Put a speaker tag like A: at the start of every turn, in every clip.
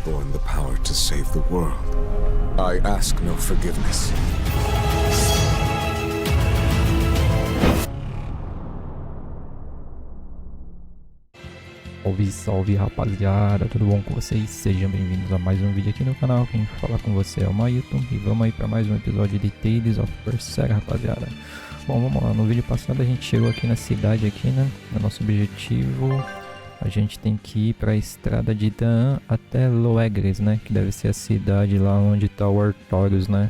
A: born the power to save the world. I ask no forgiveness.
B: Salve, salve rapaziada, tudo bom com vocês? Sejam bem-vindos a mais um vídeo aqui no canal. Quem fala com você é o Mailton e vamos aí para mais um episódio de Tales of Berseria, rapaziada. Bom, vamos lá, no vídeo passado a gente chegou aqui na cidade aqui, né? No nosso objetivo, a gente tem que ir para a estrada de Dan até Loegres, né? Que deve ser a cidade lá onde tá o Artorius, né?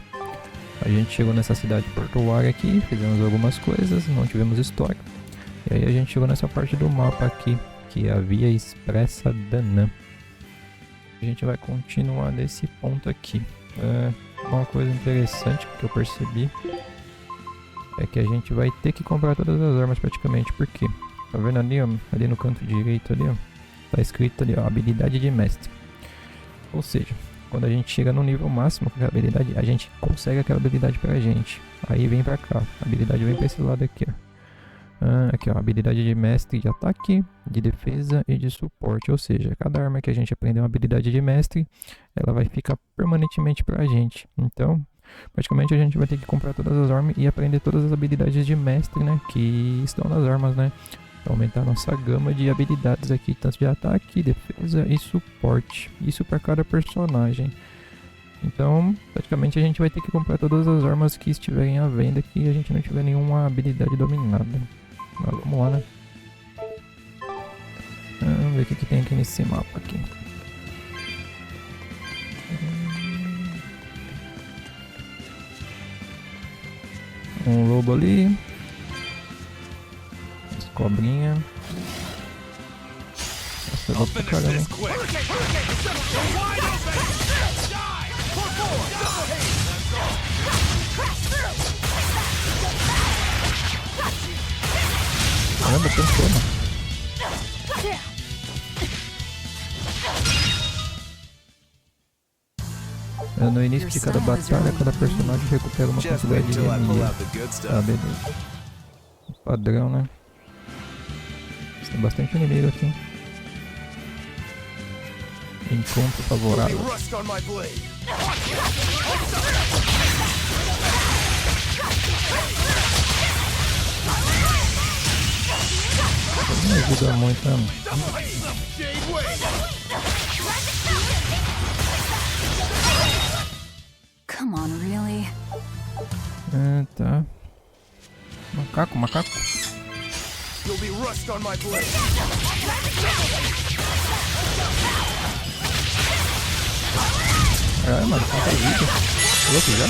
B: A gente chegou nessa cidade portuária aqui, fizemos algumas coisas, não tivemos história. E aí a gente chegou nessa parte do mapa aqui, que é a via expressa Danã. A gente vai continuar nesse ponto aqui. Uma coisa interessante que eu percebi é que a gente vai ter que comprar todas as armas praticamente. Por quê? Tá vendo ali, ó, ali no canto direito ali, ó, tá escrito ali, ó, habilidade de mestre. Ou seja, quando a gente chega no nível máximo com a habilidade, a gente consegue aquela habilidade pra gente. Aí vem pra cá, a habilidade vem pra esse lado aqui, ó. Aqui ó, habilidade de mestre de ataque, de defesa e de suporte, ou seja, cada arma que a gente aprender uma habilidade de mestre, ela vai ficar permanentemente pra gente. Então, praticamente a gente vai ter que comprar todas as armas e aprender todas as habilidades de mestre, né, que estão nas armas, né, pra aumentar a nossa gama de habilidades aqui, tanto de ataque, defesa e suporte, isso para cada personagem. Então, praticamente a gente vai ter que comprar todas as armas que estiverem à venda, que a gente não tiver nenhuma habilidade dominada. Mas vamos lá, né? Vamos ver o que tem aqui nesse mapa aqui. Um lobo ali. As cobrinhas. Nossa, eu vou pra caramba. Caramba, tem como? No início de cada batalha, cada personagem recupera uma quantidade de energia. Ah, beleza. Padrão, né? Tem bastante inimigo aqui. Encontro favorável. Não ajuda muito, né?
C: Come on, really?
B: Tá. Macaco, macaco. Caralho, mano, quanta vida. Louco já?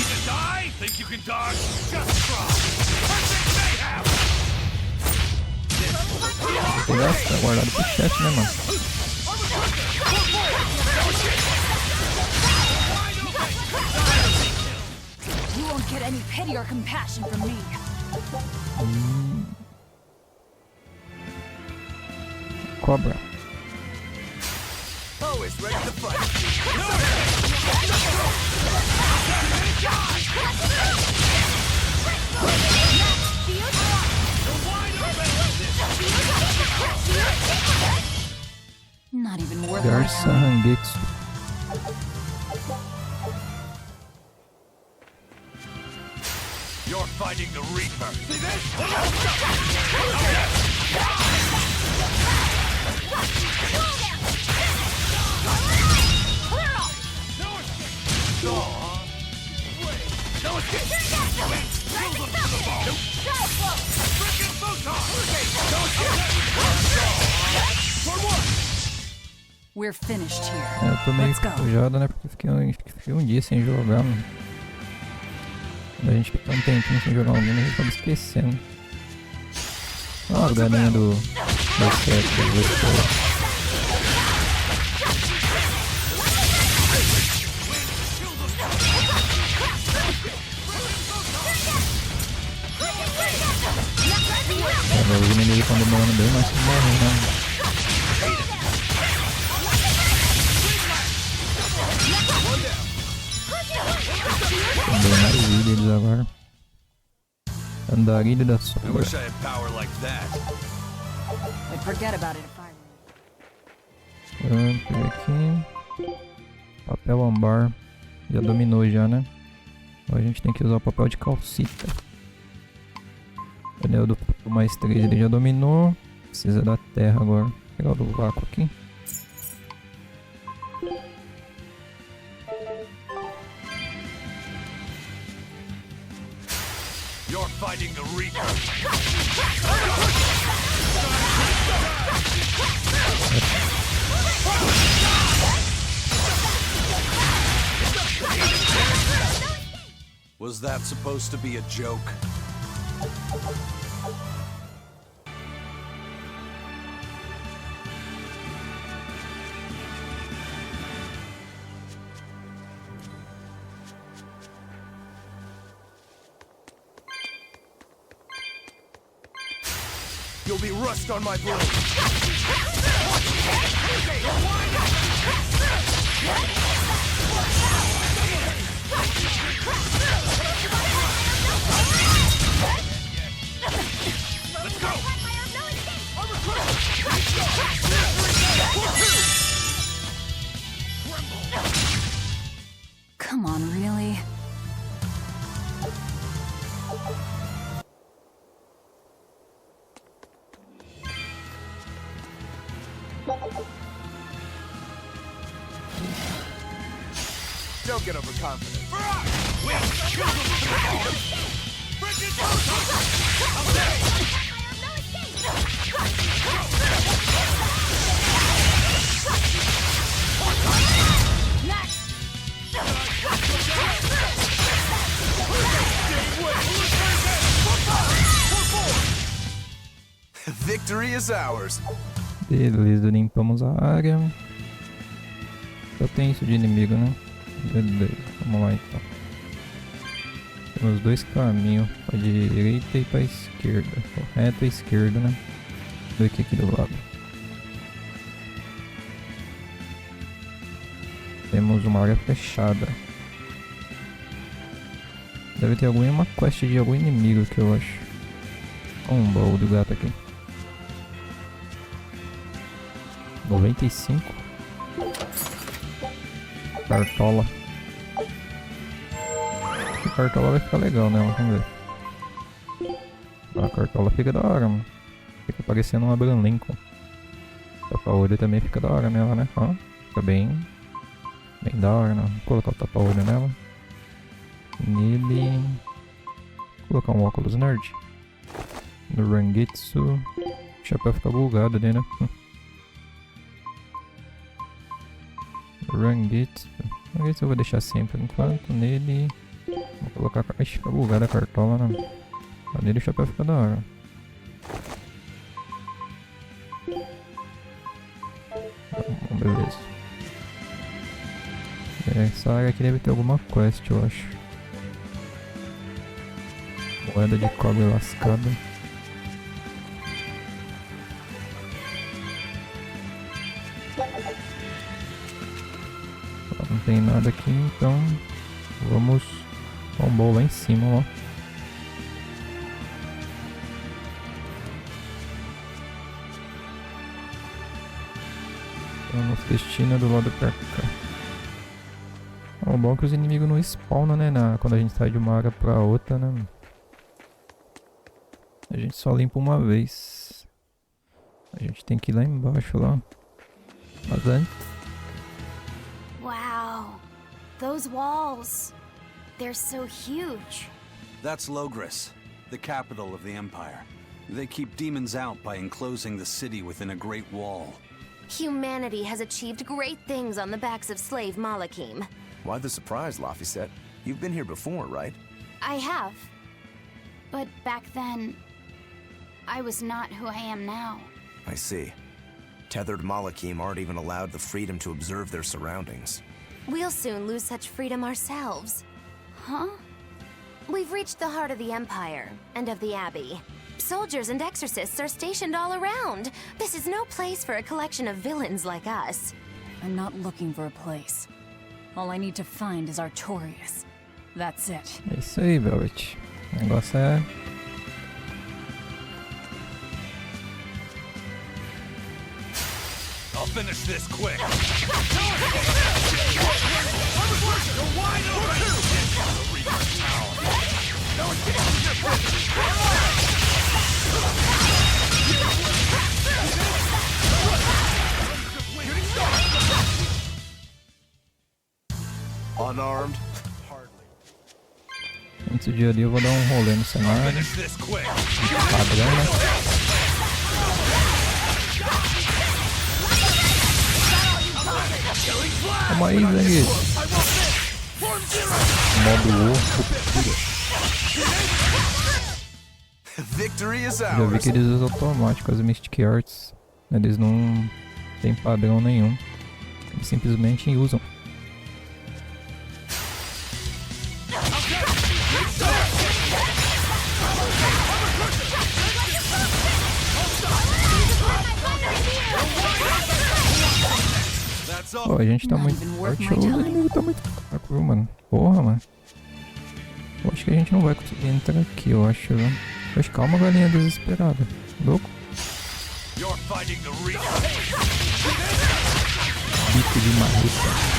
B: Nossa, tá guardado pro chefe, né, mano?
C: You won't get any pity or compassion from me.
B: Cobra.
C: Not even worth
B: Garça Rangetsu.
D: You're fighting the Reaper. See this?
C: We're finished here.
B: Eu tô meio enferrujado, né? Porque fiquei um dia sem jogar, mano. A gente fica um tempinho sem jogar algum, a gente acaba esquecendo. Olha a galinha do set do Zestiria. Os inimigos estão demorando bem mais pra morrer, né? Também mais vida eles agora. Andarilho da sombra.
C: I'd forget about it if I
B: Por aqui. Papel âmbar. Já dominou já, né? Agora a gente tem que usar o papel de calcita. Pneu do mais 3 ele já dominou. Precisa da terra agora. Vou pegar o do vácuo aqui.
D: You're fighting the Reaper. Was that supposed to be a joke? You'll be rust on my blade. Let's go.
C: Come on, really?
D: Don't get overconfident. We have children to the Bridget,
A: Victory is ours.
B: Beleza, limpamos a área. Só tem isso de inimigo, né? Beleza, vamos lá então. Temos dois caminhos, pra direita e pra esquerda. Reta e esquerda, né? Vou aqui do lado. Temos uma área fechada. Deve ter alguma quest de algum inimigo aqui, eu acho. Um baú do gato aqui. 95. Cartola. A cartola vai ficar legal, né? Vamos ver. A cartola fica da hora, mano. Fica parecendo uma Abraham Lincoln. Tapa-olho também fica da hora nela, né? Ó, fica bem da hora, né? Vou colocar o tapa-olho nela. Nele. Vou colocar um óculos nerd. No Rangetsu. O chapéu fica bugado ali, né? Rangetsu eu vou deixar sempre enquanto. Nele. Vou colocar. Ixi, fica bugada a cartola, né? Nele o chapéu fica da hora. Beleza. Essa área aqui deve ter alguma quest, eu acho. Moeda de cobre lascada. Não tem nada aqui, então vamos ao bom lá em cima, ó. Vamos destina do lado pra cá. O bom é que os inimigos não spawnam, né? Quando a gente sai de uma área pra outra, né? A gente só limpa uma vez. A gente tem que ir lá embaixo, lá. Mas antes...
E: Wow, those walls, they're so huge.
F: That's Logris, the capital of the Empire. They keep demons out by enclosing the city within a great wall.
E: Humanity has achieved great things on the backs of slave Malakim.
G: Why the surprise, Laphicet? You've been here before, right?
E: I have. But back then, I was not who I am now.
G: I see. Tethered Malakim aren't even allowed the freedom to observe their surroundings.
E: We'll soon lose such freedom ourselves. Huh? We've reached the heart of the Empire, and of the Abbey. Soldiers and exorcists are stationed all around. This is no place for a collection of villains like us.
C: I'm not looking for a place. All I need to find is Artorias. That's it.
B: É isso aí, Velvet. O negócio é...
D: I'll finish this quick.
G: Unarmed?
B: Antes de ir ali eu vou dar um rolê no cenário.
D: Finish this quick.
B: Padrão, né? Calma aí, Zang. Modo
G: Victory is
B: Já vi
G: ours.
B: que eles usam automático as Mystic Arts. Eles não tem padrão nenhum. Eles simplesmente usam. Pô, a gente tá muito forte, o inimigo tá muito fraco, viu, mano? Porra, mano. Eu acho que a gente não vai conseguir entrar aqui, eu acho, viu? Mas calma, galinha desesperada. Louco? Bico de marreta.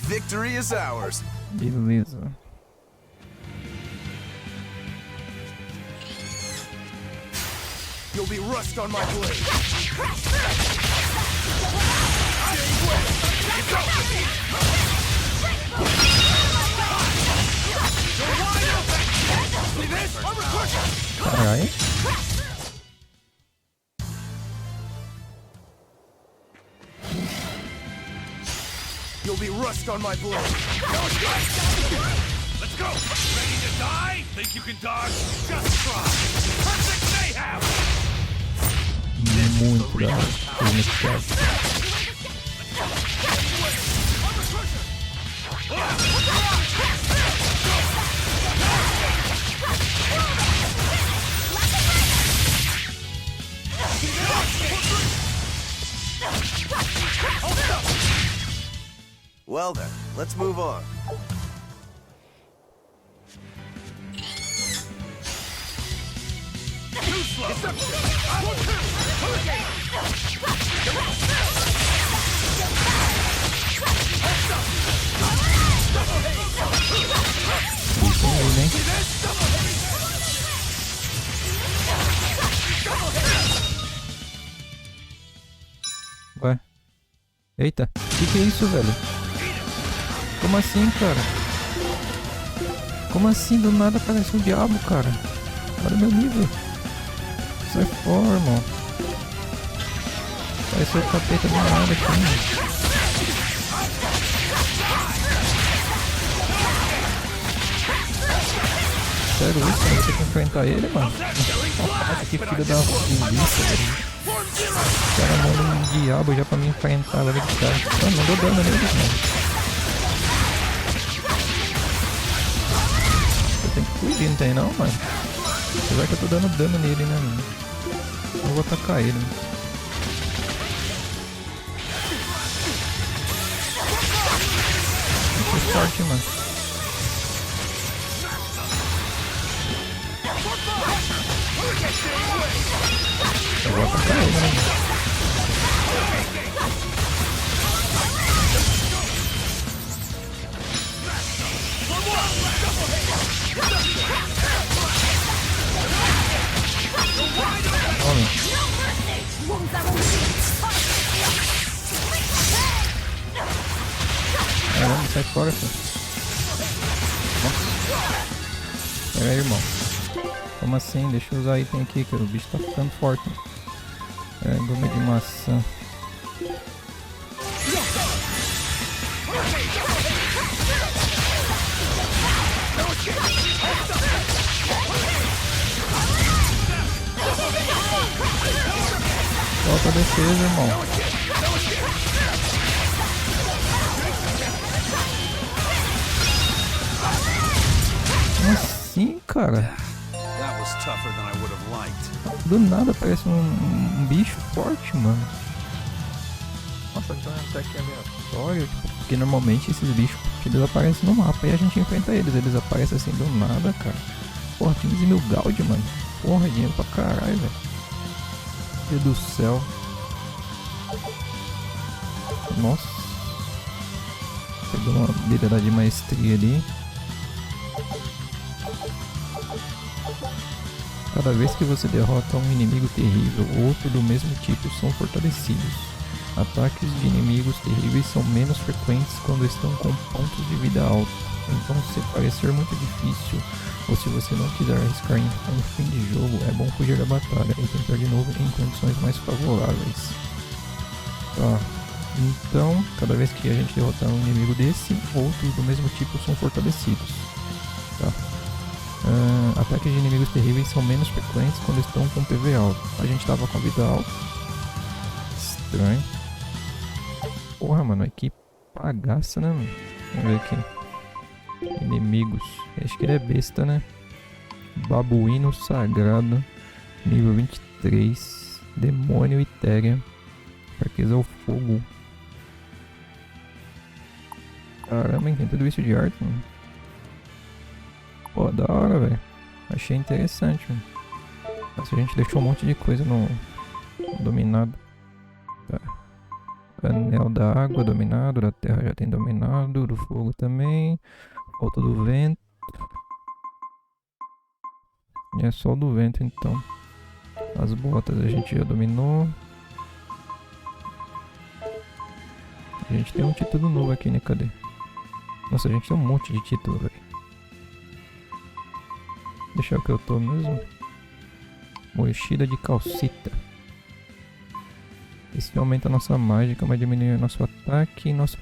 G: Victory is ours.
B: Beleza.
D: You'll be rust on my blade.
B: Caralho.
D: You'll be rust on my blade. Let's go. Ready to die? Think you can dodge? Just try. Perfect mayhem.
B: Muito da hora.
G: Well then, let's move on.
D: Too slow.
B: Isso aí, né? Ué. Eita, que é isso, velho? Como assim, cara? Como assim? Do nada aparece um diabo, cara. Olha meu nível. Sai fora, irmão. Pareceu o capeta do nada aqui, mano. Sério isso? Eu vou ter que enfrentar ele, mano? Nossa, que filho da polícia, velho. O cara manda um diabo já pra me enfrentar, velho. Não dou dano nele, mano. Eu tenho que fugir, não tem não, mano? Apesar que eu tô dando dano nele, né, mano? Eu vou atacar ele, mano. Muito forte, mano. Eu vou atacar ele, né? Olha. Caramba, sai fora, filho. Pega aí, irmão. Como assim? Deixa eu usar item aqui, que o bicho tá ficando forte. É, goma de maçã. Solta a defesa, irmão. Como assim, cara?
F: That was tougher than I would have liked.
B: Do nada parece um bicho forte, mano. Nossa, então é até que aleatório, tipo, porque normalmente esses bichos eles aparecem no mapa e a gente enfrenta eles. Eles aparecem assim do nada, cara. Porra, 15 mil gold, mano. Porra, dinheiro pra caralho, velho. Meu Deus do céu. Nossa. Pegou uma habilidade de maestria ali. Cada vez que você derrota um inimigo terrível, outro do mesmo tipo são fortalecidos. Ataques de inimigos terríveis são menos frequentes quando estão com pontos de vida altos. Então, se parecer muito difícil, ou se você não quiser arriscar em um fim de jogo, é bom fugir da batalha e tentar de novo em condições mais favoráveis. Tá. Então, cada vez que a gente derrotar um inimigo desse, outros do mesmo tipo são fortalecidos. Tá. Ataques de inimigos terríveis são menos frequentes quando estão com PV alto. A gente tava com vida alta. Estranho. Porra, mano, que bagaça, né, mano? Vamos ver aqui. Inimigos. Acho que ele é besta, né? Babuíno sagrado. Nível 23. Demônio etérea. Fraqueza ao fogo. Caramba, tem tudo isso de arte, mano. Pô, da hora, velho. Achei interessante, mano. Nossa, a gente deixou um monte de coisa no dominado. Tá. Anel da água dominado, da terra já tem dominado, do fogo também. Falta do vento. E é só o do vento então. As botas a gente já dominou. A gente tem um título novo aqui, né? Cadê? Nossa, a gente tem um monte de título, velho. Deixa eu ver o que eu tô mesmo. Mochila de calcita. Esse aumenta a nossa mágica, mas diminui nosso ataque e nosso...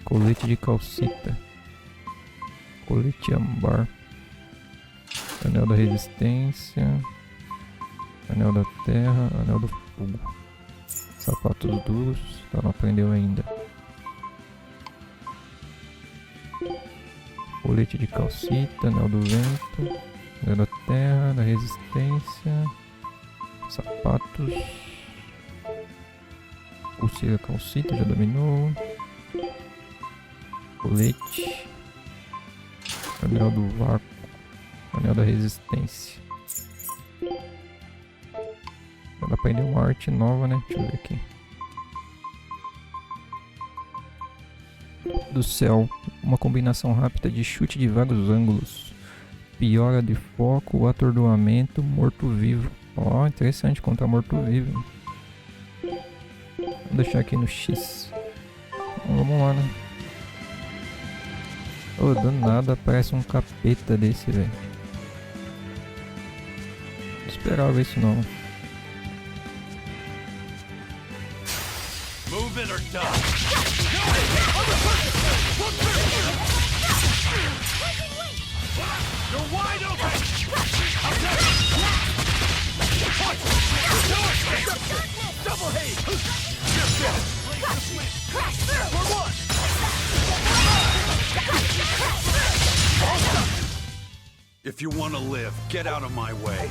B: Colete de calcita. Colete âmbar. Anel da resistência. Anel da terra. Anel do fogo. Sapatos duros. Ela não aprendeu ainda. Colete de calcita. Anel do vento. Anel da terra. Da resistência. Sapatos. Pulseira calcita. Já dominou. Colete. Anel do vácuo. Anel da resistência. Ela aprendeu uma arte nova, né? Deixa eu ver aqui. Do céu. Uma combinação rápida de chute de vários ângulos. Piora de foco, atordoamento, morto-vivo. Ó, interessante contra morto-vivo. Vou deixar aqui no X. Então, vamos lá, né? Oh, do nada parece um capeta desse, velho. Não esperava isso não.
D: Move it or die. You're wide open. Double hate. For one.
F: If you want to live, get out of my way.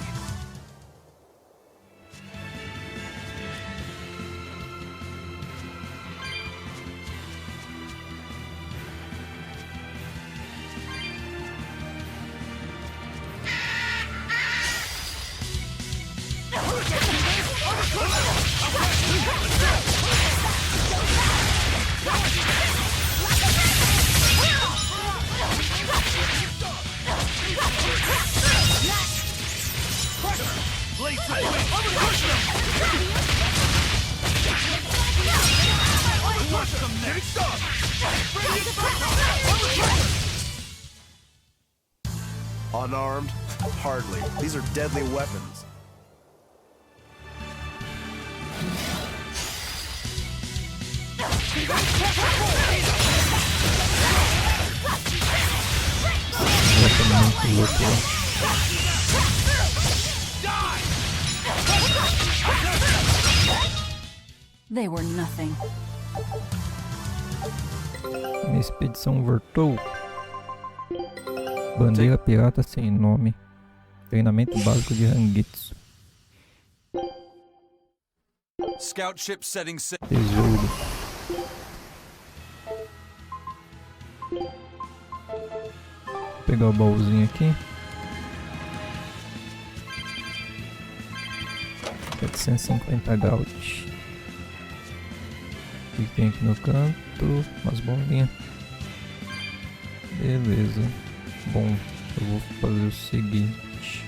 G: Unarmed? Hardly. These are deadly weapons.
C: They were nothing.
B: Minha expedição voltou. Bandeira pirata sem nome. Treinamento básico de Hangitsu.
F: Scout ship setting sail.
B: Tesouro. Vou pegar o baúzinho aqui. 750 gold. O que tem aqui no canto? Umas bolinhas. Beleza. Bom, eu vou fazer o seguinte.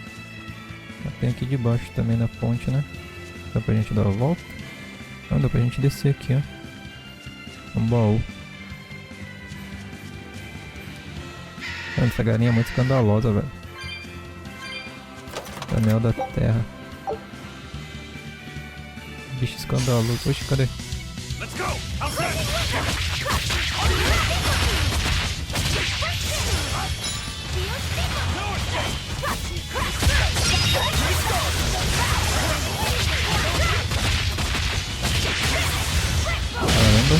B: Tem aqui debaixo também na ponte, né? Dá pra gente dar a volta? Não, dá pra gente descer aqui, ó. Um baú. Mano, essa galinha é muito escandalosa, velho. Anel da terra. Bicho escandaloso. Oxe, cadê?
D: Let's go! Outside!
B: Caramba.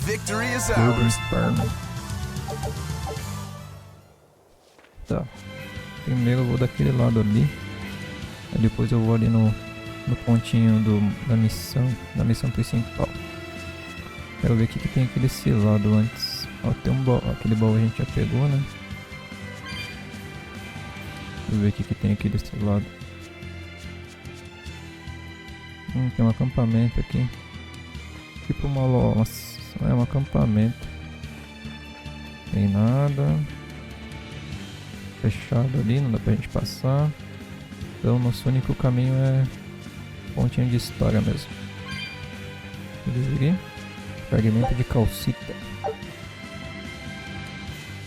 G: Victory is
B: Golden
G: ours.
B: Sperm. Tá. Primeiro eu vou daquele lado ali. Aí depois eu vou ali no pontinho da missão principal. Quero ver o que tem aqui desse lado antes. Ó, tem um baú, aquele baú a gente já pegou, né? Deixa eu ver o que tem aqui desse lado. Tem um acampamento aqui. Tipo uma loja. É um acampamento. Tem nada. Fechado ali, não dá pra gente passar. Então nosso único caminho é pontinho de história mesmo. Beleza aqui? Fragmento de calcita.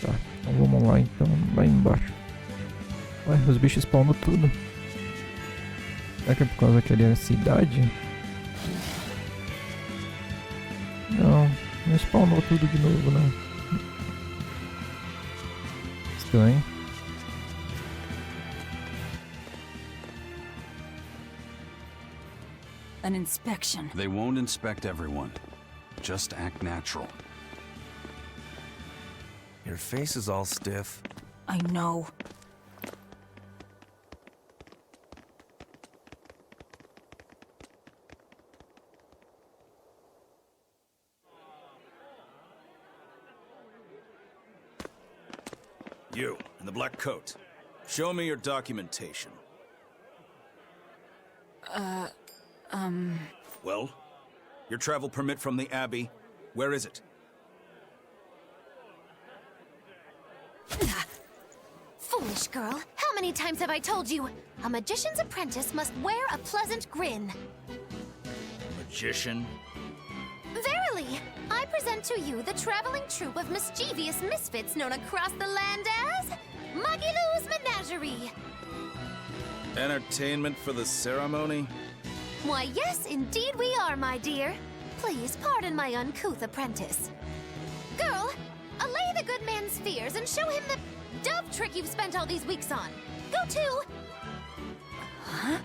B: Tá, então vamos lá então, lá embaixo. Ué, os bichos spawnam tudo. Será que é por causa que ali é a cidade? Não spawnou tudo de novo, não. Estranho.
C: An inspection.
F: They won't inspect everyone. Just act natural.
G: Your face is all stiff.
C: I know.
H: You, in the black coat. Show me your documentation. Well? Your travel permit from the Abbey, where is it?
E: Foolish girl, how many times have I told you? A magician's apprentice must wear a pleasant grin.
H: Magician?
E: Verily, I present to you the traveling troupe of mischievous misfits known across the land as Magilou's Menagerie.
H: Entertainment for the ceremony?
E: Why, yes, indeed we are, my dear. Please pardon my uncouth apprentice. Girl, allay the good man's fears and show him the dove trick you've spent all these weeks on. Go to...
C: Huh?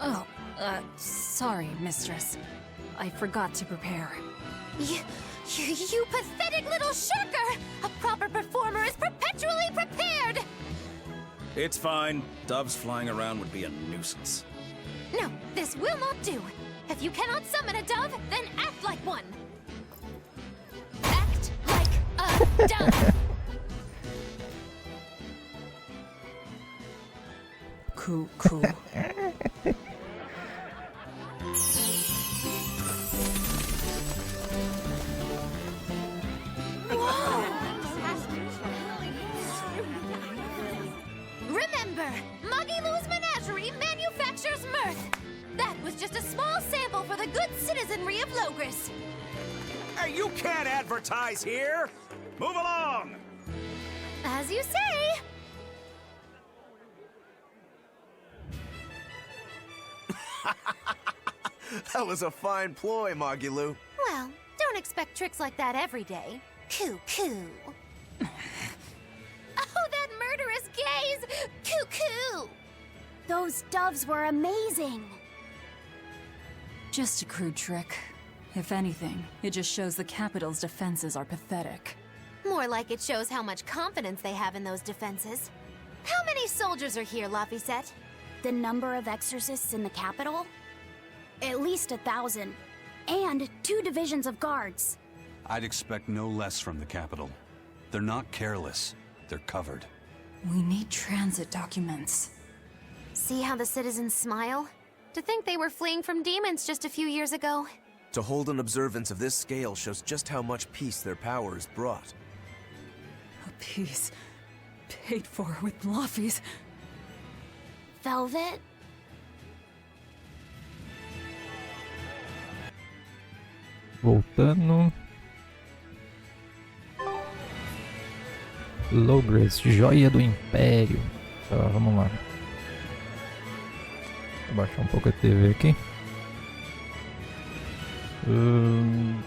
C: Oh, sorry, mistress. I forgot to prepare.
E: You pathetic little shirker! A proper performer is perpetually prepared!
H: It's fine. Doves flying around would be a nuisance.
E: No, this will not do. If you cannot summon a dove, then act like one. Act like a dove.
C: Cool.
E: Remember, Magilou's Menagerie manufactures mirth. That was just a small sample for the good citizenry of Logris.
H: Hey, you can't advertise here! Move along!
E: As you say.
G: That was a fine ploy, Magilou.
E: Well, don't expect tricks like that every day. Coo. Oh, that murderous gaze! Coo. Those doves were amazing.
C: Just a crude trick. If anything, it just shows the capital's defenses are pathetic.
E: More like it shows how much confidence they have in those defenses. How many soldiers are here, Laphicet?
I: The number of exorcists in the capital? At least 1,000. And 2 divisions of guards.
F: I'd expect no less from the capital. They're not careless. They're covered.
C: We need transit documents.
E: See how the citizens smile? To think they were fleeing from demons just a few years ago.
G: To hold an observance of this scale shows just how much peace their power has brought.
C: A piece paid for with loffies.
I: Velvet?
B: Voltando. Logres, joia do Império. Tá, vamos lá. Vou baixar um pouco a TV aqui.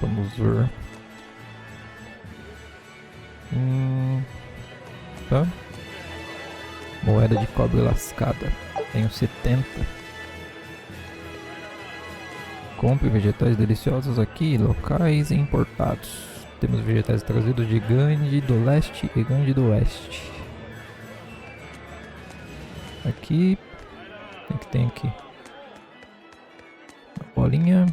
B: Vamos ver. Tá. Moeda de cobre lascada. Tenho 70. Compre vegetais deliciosos aqui, locais e importados. Temos vegetais trazidos de Gandhi do leste e Gandhi do oeste. Aqui. O que tem aqui? Uma bolinha.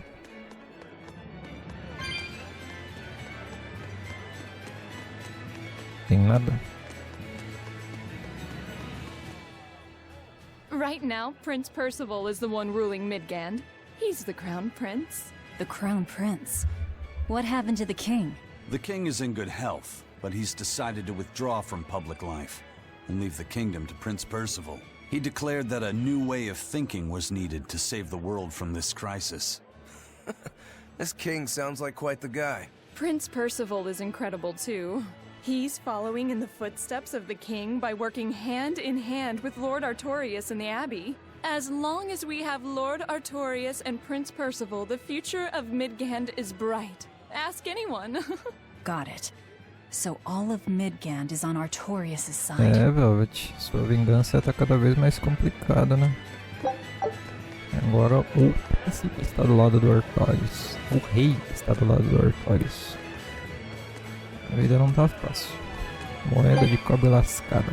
B: Tem nada.
J: Right now, Prince Percival is the one ruling Midgand. He's the Crown Prince.
C: The Crown Prince? What happened to the king?
F: The king is in good health, but he's decided to withdraw from public life and leave the kingdom to Prince Percival. He declared that a new way of thinking was needed to save the world from this crisis.
G: This king sounds like quite the guy.
J: Prince Percival is incredible too. He's following in the footsteps of the king by working hand in hand with Lord Artorias in the Abbey. As long as we have Lord Artorias and Prince Percival, the future of Midgand is bright. Ask anyone.
C: Got it. So all of Midgand is on Artorias' side.
B: Velvet, sua vingança tá cada vez mais complicada, né? Agora o príncipe está do lado do Artorias. O rei está do lado do Artorias. A vida não tá fácil. Moeda de cobre lascada.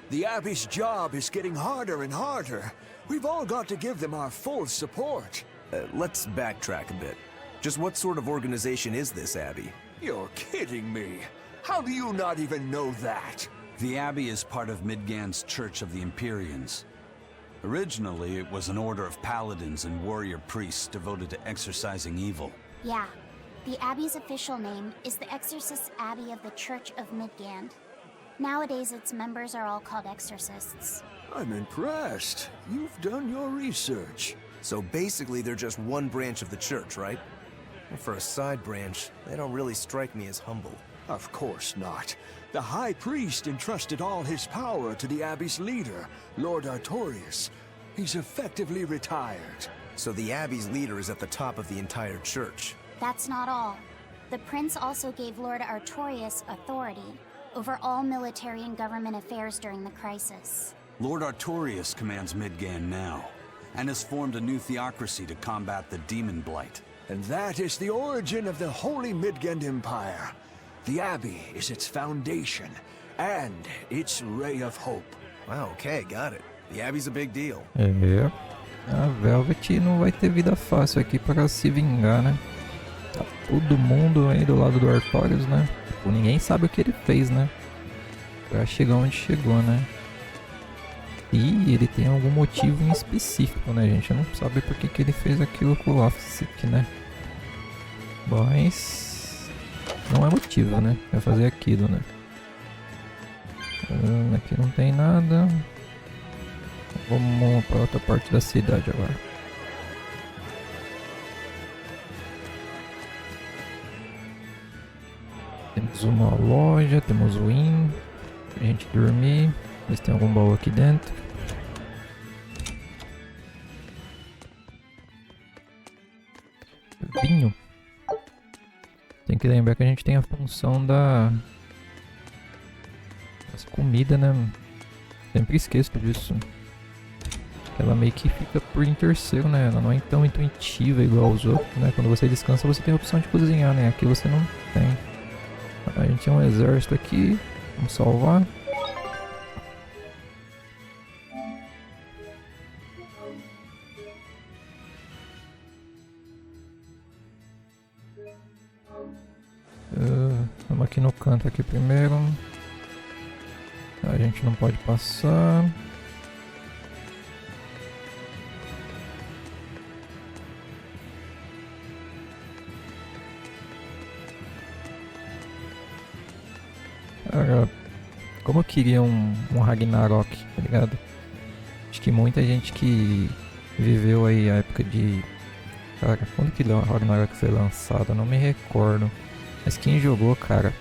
H: The Abbey's job is getting harder and harder. We've all got to give them our full support.
G: Let's backtrack a bit. Just what sort of organization is this Abbey?
H: You're kidding me. How do you not even know that?
F: The Abbey is part of Midgand's Church of the Empyreans. Originally, it was an order of paladins and warrior priests devoted to exorcising evil.
I: Yeah. The Abbey's official name is the Exorcist Abbey of the Church of Midgand. Nowadays, its members are all called exorcists.
H: I'm impressed. You've done your research.
G: So basically, they're just one branch of the church, right? And for a side branch, they don't really strike me as humble.
H: Of course not. The High Priest entrusted all his power to the Abbey's leader, Lord Artorias. He's effectively retired.
G: So the Abbey's leader is at the top of the entire church.
I: That's not all. The prince also gave Lord Artorias authority over all military and government affairs during the crisis.
F: Lord Artorias commands Midgand now, and has formed a new theocracy to combat the demon blight.
H: And that is the origin of the Holy Midgand Empire. The Abbey is its foundation, and its ray of hope.
G: Wow, okay, got it. The Abbey's a big deal.
B: É. A Velvet não vai ter vida fácil aqui para se vingar, né? Tá todo mundo aí do lado do Artorias, né? Tipo, ninguém sabe o que ele fez, né? Pra chegar onde chegou, né? E ele tem algum motivo em específico, né, gente? Não sabe por que ele fez aquilo com o Lofsic, né? Mas não é motivo, né? É fazer aquilo, né? Aqui não tem nada. Vamos para outra parte da cidade agora. Temos uma loja, temos o inn pra gente dormir. Ver se tem algum baú aqui dentro. Vinho. Tem que lembrar que a gente tem a função das comidas, né? Sempre esqueço disso. Ela meio que fica por em terceiro, né? Ela não é tão intuitiva igual os outros, né? Quando você descansa, você tem a opção de cozinhar, né? Aqui você não tem. A gente tem um exército aqui. Vamos salvar. Vamos aqui no canto aqui primeiro. A gente não pode passar. Cara, como eu queria um Ragnarok, tá ligado? Acho que muita gente que viveu aí a época de... Cara, quando que o Ragnarok foi lançado? Eu não me recordo. Mas quem jogou, cara,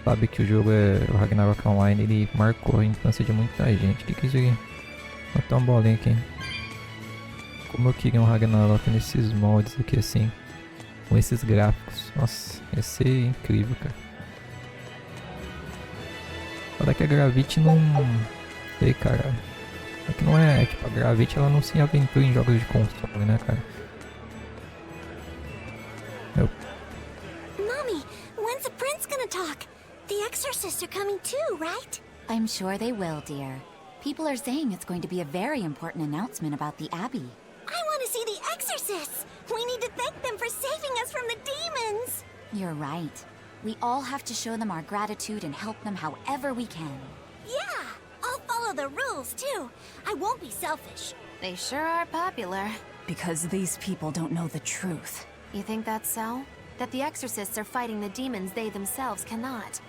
B: sabe que o jogo o Ragnarok Online, ele marcou a infância de muita gente. O que é isso aqui? Vou botar uma bolinha aqui. Como eu queria um Ragnarok nesses moldes aqui assim. Com esses gráficos. Nossa, ia ser incrível, cara. Olha que a Gravity não... Sei, cara. É que não é... Tipo, a Gravity ela não se aventura em jogos de console, né, cara?
I: Mommy, when's the prince gonna talk? The exorcists are coming too, right?
C: I'm sure they will, dear. People are saying it's going to be a very important announcement about the Abbey.
I: I want to see the exorcists! We need to thank them for saving us from the demons!
C: You're right. We all have to show them our gratitude and help them however we can.
I: Yeah! I'll follow the rules, too. I won't be selfish.
E: They sure are popular.
C: Because these people don't know the truth.
E: You think that's so? That the exorcists are fighting the demons they themselves cannot.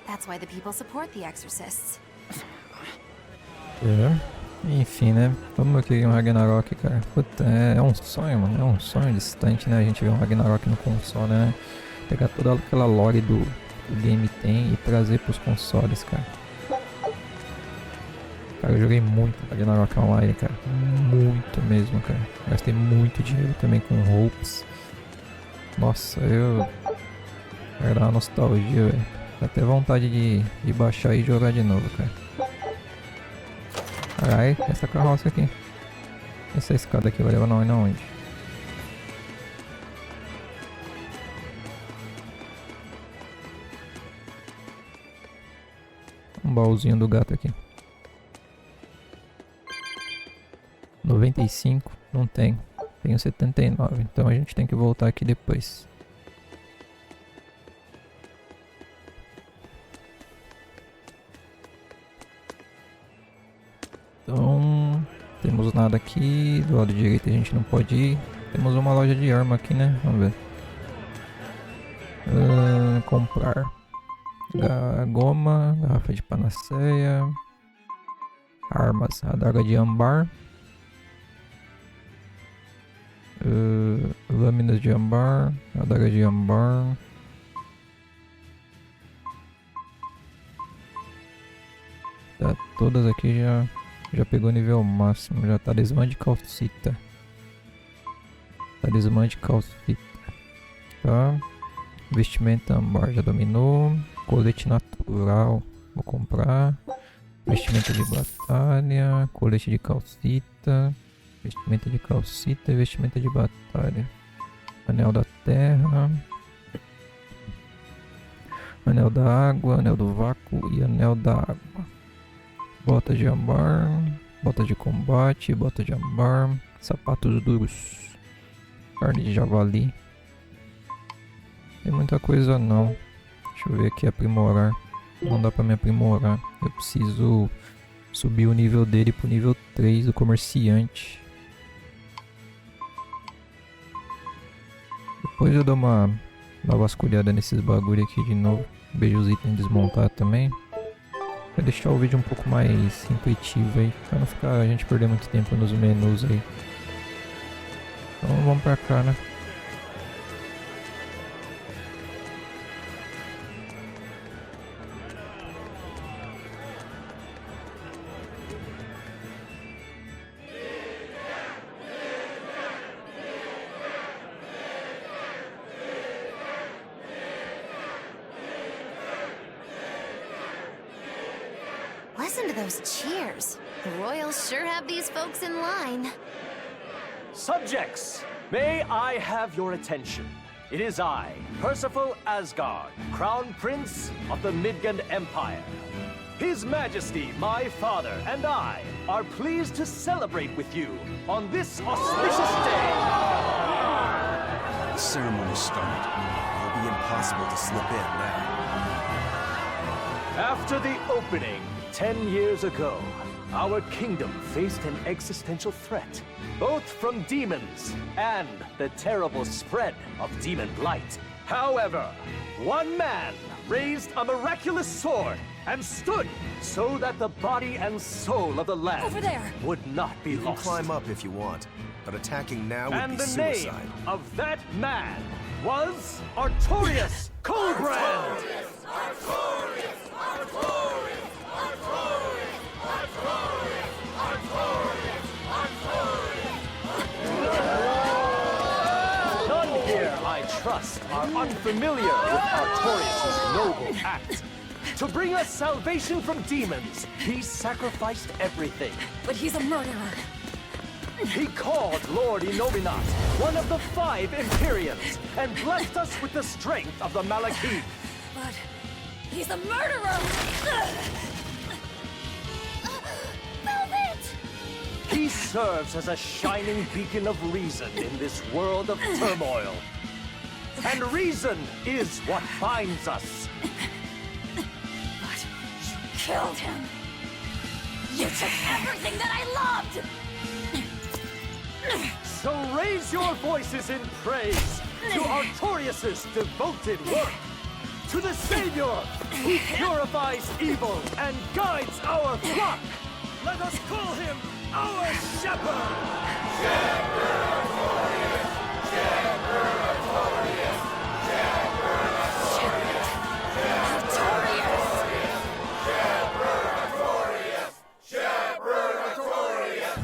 E: That's why the people support the exorcists.
B: Enfim, né? Como eu queria um Ragnarok, cara. Puta, é um sonho, mano. É um sonho distante, né? A gente ver um Ragnarok no console, né? Pegar toda aquela lore do game tem e trazer pros consoles, cara. Cara, eu joguei muito Ragnarok Online, cara. Muito mesmo, cara. Gastei muito dinheiro também com roupas. Nossa, Vai dar uma nostalgia, velho. Dá até vontade de baixar e jogar de novo, cara. Caralho, essa carroça aqui. Essa escada aqui vai levar nós na onde? Um baúzinho do gato aqui. 95? Não tem. Tenho 79, então a gente tem que voltar aqui depois. Então, temos nada aqui. Do lado direito a gente não pode ir. Temos uma loja de arma aqui, né? Vamos ver. Comprar. Goma, garrafa de panaceia. Armas, adaga de ambar. Lâminas de ambar, adaga de ambar. Tá, todas aqui já pegou nível máximo. Já talismã de calcita. Talismã de calcita. Tá. Vestimenta ambar já dominou. Colete natural, vou comprar. Vestimenta de batalha, colete de calcita. Vestimenta de calcita e vestimenta de batalha. Anel da terra. Anel da água, anel do vácuo e anel da água. Bota de ambar. Bota de combate, bota de ambar. Sapatos duros. Carne de javali. Tem muita coisa não. Deixa eu ver aqui, aprimorar. Não dá pra me aprimorar. Eu preciso subir o nível dele pro nível 3 do comerciante. Depois eu dou uma vasculhada nesses bagulho aqui de novo. Vejo os itens desmontar também. Pra deixar o vídeo um pouco mais intuitivo aí. Pra não ficar a gente perder muito tempo nos menus aí. Então vamos pra cá, né?
E: Listen to those cheers. The royals sure have these folks in line.
K: Subjects, may I have your attention? It is I, Percival Asgard, Crown Prince of the Midgard Empire. His Majesty, my father, and I are pleased to celebrate with you on this auspicious day.
G: The ceremony started. It'll be impossible to slip in now.
K: After the opening, 10 years ago, our kingdom faced an existential threat, both from demons and the terrible spread of demon blight. However, one man raised a miraculous sword and stood so that the body and soul of the land
C: Over there!
K: would not be
G: You can
K: lost.
G: climb up if you want, but attacking now would
K: And
G: be
K: the
G: suicide.
K: name of that man was Artorias Colbrand! None here, I trust, are unfamiliar with Artorias' noble act. To bring us salvation from demons, he sacrificed everything.
C: But he's a murderer.
K: He called Lord Inominat, one of the 5 Imperiums, and blessed us with the strength of the Malakith.
C: But he's a murderer!
I: Velvet!
K: He serves as a shining beacon of reason in this world of turmoil. And reason is what binds us.
C: But you killed him! You took everything that I loved!
K: So raise your voices in praise to Artorias' devoted work, to the Savior who purifies evil and guides our flock. Let us call him our Shepherd! Shepherd Artorias! Shepherd Artorias! Shepherd Artorias! Shepherd Artorias! Shepherd Artorias!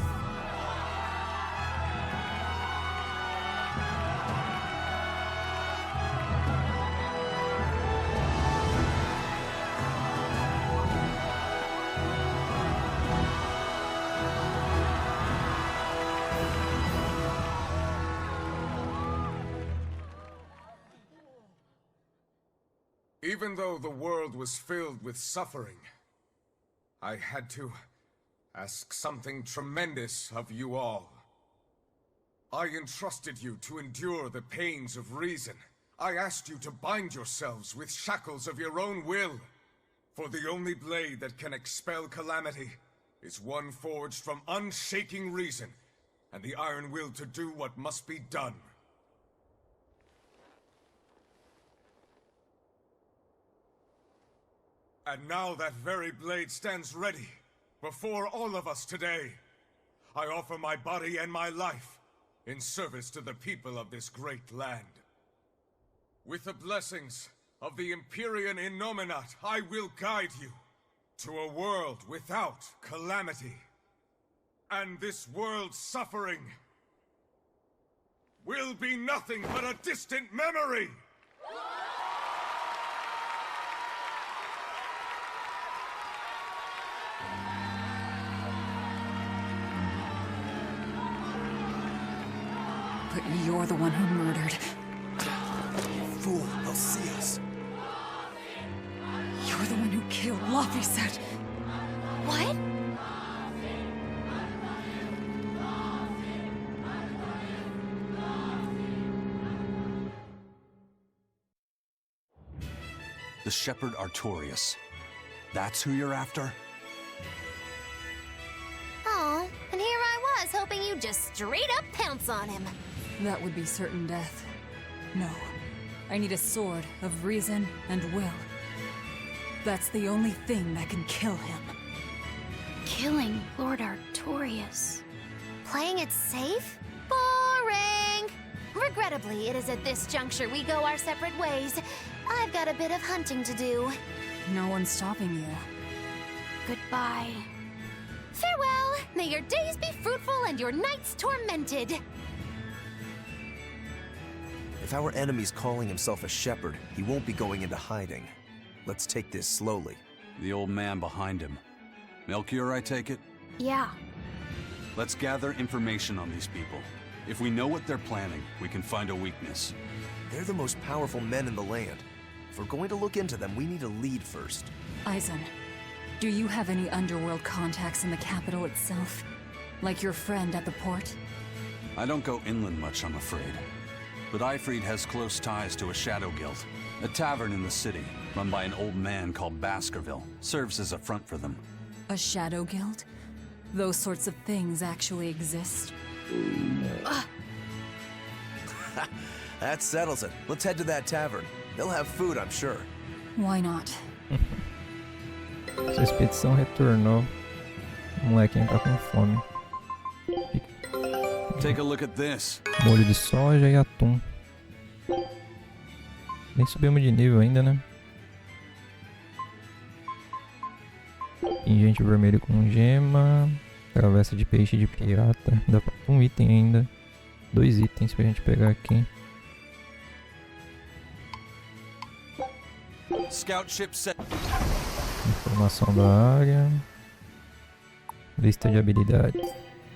A: Even though the world was filled with suffering, I had to ask something tremendous of you all. I entrusted you to endure the pains of reason. I asked you to bind yourselves with shackles of your own will. For the only blade that can expel calamity is one forged from unshaking reason and the iron will to do what must be done. And now that very blade stands ready, before all of us today. I offer my body and my life in service to the people of this great land. With the blessings of the Empyrean Innominat, I will guide you to a world without calamity. And this world's suffering will be nothing but a distant memory!
C: But you're the one who murdered.
G: Fool, they'll see us.
C: You're the one who killed Laphicet.
E: What?
F: The Shepherd Artorias. That's who you're after?
E: Oh, and here I was, hoping you'd just straight up pounce on him.
C: That would be certain death. No. I need a sword of reason and will. That's the only thing that can kill him.
I: Killing Lord Artorias.
E: Playing it safe? Boring! Regrettably, it is at this juncture we go our separate ways. I've got a bit of hunting to do.
C: No one's stopping you.
I: Goodbye.
E: Farewell! May your days be fruitful and your nights tormented!
G: If our enemy's calling himself a shepherd, he won't be going into hiding. Let's take this slowly.
F: The old man behind him. Melchior, I take it?
I: Yeah.
F: Let's gather information on these people. If we know what they're planning, we can find a weakness.
G: They're the most powerful men in the land. If we're going to look into them, we need a lead first.
C: Eisen, do you have any underworld contacts in the capital itself? Like your friend at the port?
F: I don't go inland much, I'm afraid. But Eifried has close ties to a shadow guild. A tavern in the city, run by an old man called Baskerville, serves as a front for them.
C: A shadow guild? Those sorts of things actually exist?
G: That settles it. Let's head to that tavern. They'll have food, I'm sure.
C: Why not?
B: Sua expedição retornou. O molequinho tá com fome.
F: Take a look at this.
B: Molho de soja e atum. Nem subimos de nível ainda, né? Pingente vermelho com gema. Travessa de peixe de pirata. Dá pra um item ainda. 2 itens pra gente pegar aqui.
F: Scout ship set.
B: Informação da área. Lista de habilidades.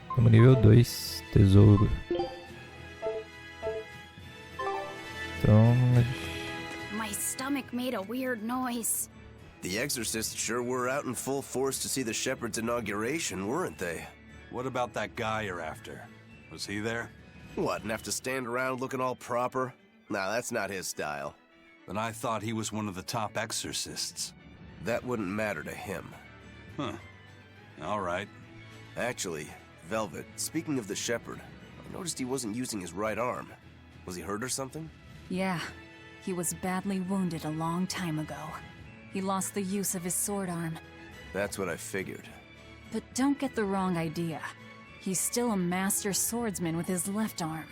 B: Estamos nível 2. Tesouro. Então...
I: My stomach made a weird noise.
G: The exorcists sure were out in full force to see the shepherd's inauguration, weren't they?
F: What about that guy you're after? Was he there?
G: What, and have to stand around looking all proper? Nah, that's not his style.
F: But I thought he was one of the top exorcists.
G: That wouldn't matter to him.
F: Huh. All right.
G: Actually, Velvet, speaking of the shepherd, I noticed he wasn't using his right arm. Was he hurt or something?
C: Yeah. He was badly wounded a long time ago. He lost the use of his sword arm.
G: That's what I figured.
C: But don't get the wrong idea. He's still a master swordsman with his left arm.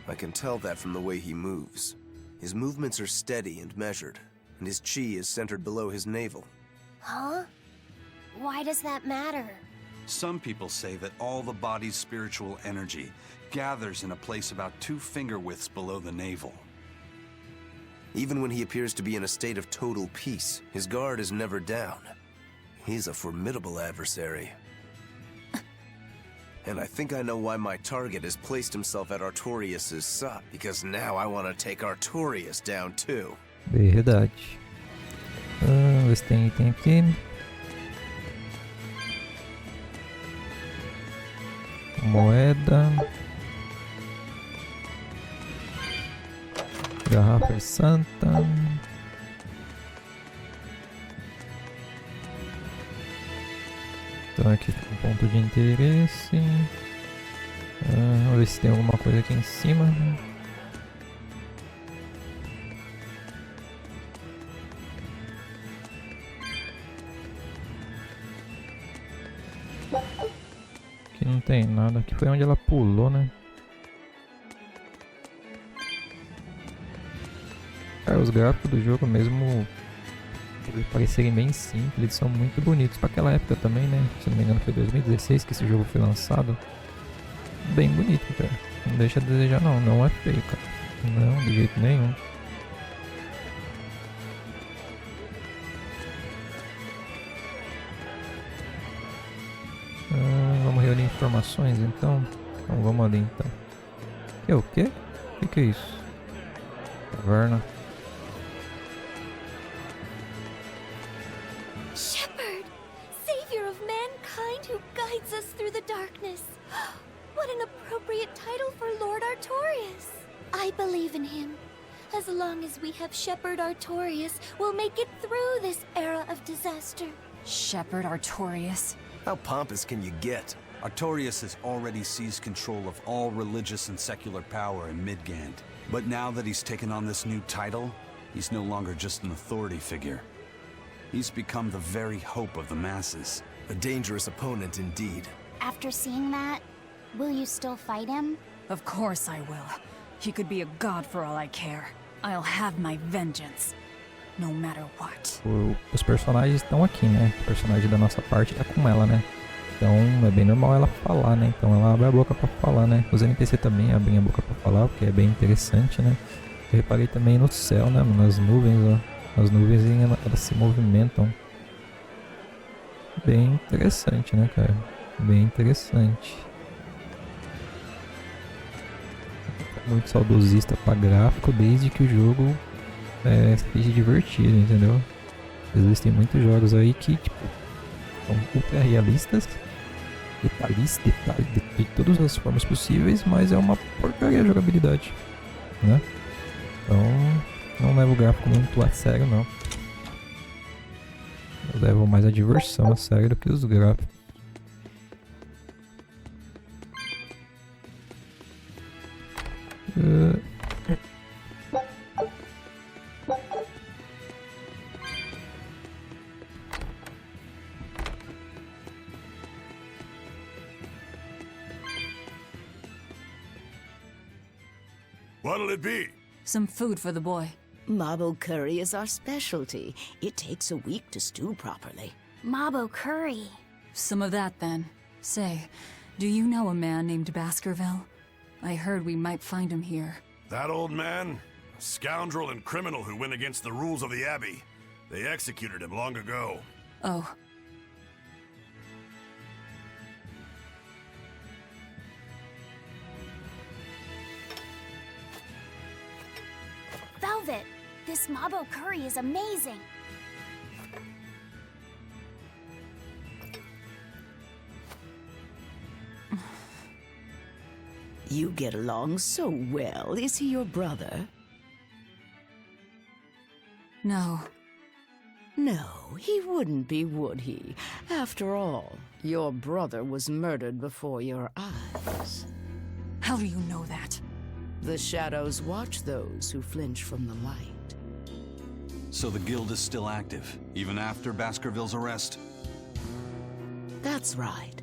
G: I can tell that from the way he moves. His movements are steady and measured, and his chi is centered below his navel.
I: Huh? Why does that matter?
F: Some people say that all the body's spiritual energy gathers in a place about 2 finger widths below the navel.
G: Even when he appears to be in a state of total peace, his guard is never down. He's a formidable adversary. And I think I know why my target has placed himself at Artorias' side, because now I want to take Artorias down too.
B: Verdade. Vê se tem item aqui. Moeda. Garrafa santa. Então aqui tem um ponto de interesse. Vamos ver se tem alguma coisa aqui em cima. Aqui não tem nada. Aqui foi onde ela pulou, né? Cara, os gráficos do jogo mesmo, por parecerem bem simples, eles são muito bonitos. Para aquela época também, né? Se não me engano foi 2016 que esse jogo foi lançado. Bem bonito, cara. Não deixa a desejar não, não é feio, cara. Não, de jeito nenhum. Vamos reunir informações então. Então vamos ali então. Que é o quê? O que é isso? Caverna.
I: Shepherd! Savior of mankind who guides us through the darkness. What an appropriate title for Lord Artorias. I believe in him. As long as we have Shepherd Artorias, we'll make it through this era of disaster.
C: Shepherd Artorias?
G: How pompous can you get?
F: Artorias has already seized control of all religious and secular power in Midgand. But now that he's taken on this new title, he's no longer just an authority figure. He's become the very hope of the masses.
G: A dangerous opponent indeed.
I: After seeing that, will you still fight him?
C: Of course I will. He could be a god for all I care. I'll have my vengeance. No matter what.
B: Os personagens estão aqui, né? O personagem da nossa parte tá com ela, né? Então é bem normal ela falar, né? Então ela abre a boca pra falar, né? Os NPC também abrem a boca pra falar, o que é bem interessante, né? Eu reparei também no céu, né? Nas nuvens, ó. As nuvens elas se movimentam. Bem interessante, né, cara? Bem interessante. Muito saudosista pra gráfico desde que o jogo seja divertido, entendeu? Existem muitos jogos aí que, tipo, são ultra realistas, detalhistas, de todas as formas possíveis, mas é uma porcaria a jogabilidade, né? Então, Não levo o gráfico muito a sério, não. Eu levo mais a diversão a sério do que os gráficos.
D: What'll it be?
C: Some food for the boy.
L: Mabo curry is our specialty. It takes a week to stew properly.
I: Mabo curry.
C: Some of that, then. Say, do you know a man named Baskerville? I heard we might find him here.
D: That old man? A scoundrel and criminal who went against the rules of the Abbey. They executed him long ago.
C: Oh.
I: Velvet, this Mabo curry is amazing.
L: You get along so well. Is he your brother?
C: No.
L: No, he wouldn't be, would he? After all, your brother was murdered before your eyes.
C: How do you know that?
L: The shadows watch those who flinch from the light.
F: So the guild is still active, even after Baskerville's arrest?
L: That's right.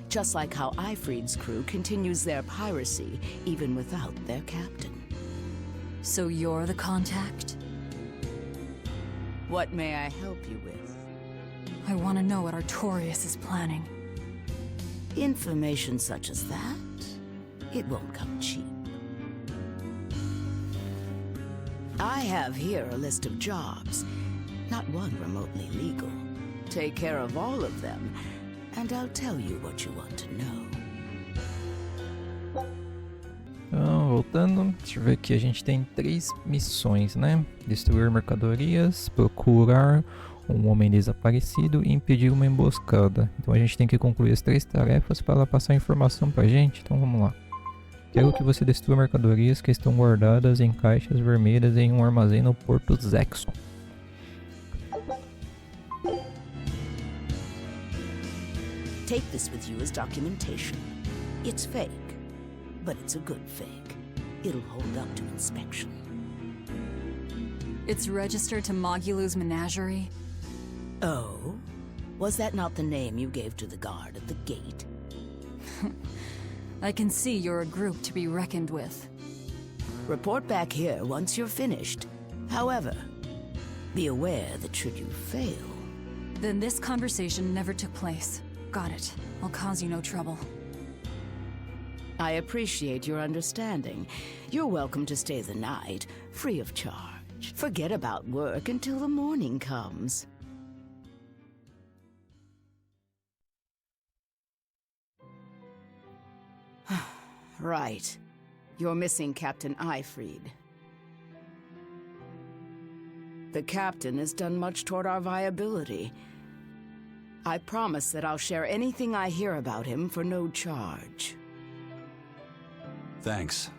L: Just like how Ifrid's crew continues their piracy, even without their captain.
C: So you're the contact?
L: What may I help you with?
C: I want to know what Artorias is planning.
L: Information such as that? It won't come cheap. I have here a list of jobs, not one remotely legal. Take care of all of them, and I'll tell you what you want to know.
B: Então, voltando, deixa eu ver aqui, a gente tem 3 missões, né? Destruir mercadorias, procurar um homem desaparecido e impedir uma emboscada. Então a gente tem que concluir as 3 tarefas para ela passar informação pra gente, então vamos lá. Quero que você destrua mercadorias que estão guardadas em caixas vermelhas em um armazém no Porto Zexon.
L: Take this with you as documentation. It's fake, but it's a good fake. It'll hold up to inspection.
C: It's registered to Mogulu's menagerie?
L: Oh? Was that not the name you gave to the guard at the gate?
C: I can see you're a group to be reckoned with.
L: Report back here once you're finished. However, be aware that should you fail...
C: Then this conversation never took place. Got it. I'll cause you no trouble.
L: I appreciate your understanding. You're welcome to stay the night, free of charge. Forget about work until the morning comes. Right. You're missing Captain Ifrid. The captain has done much toward our viability. I promise that I'll share anything I hear about him for no charge.
F: Thanks.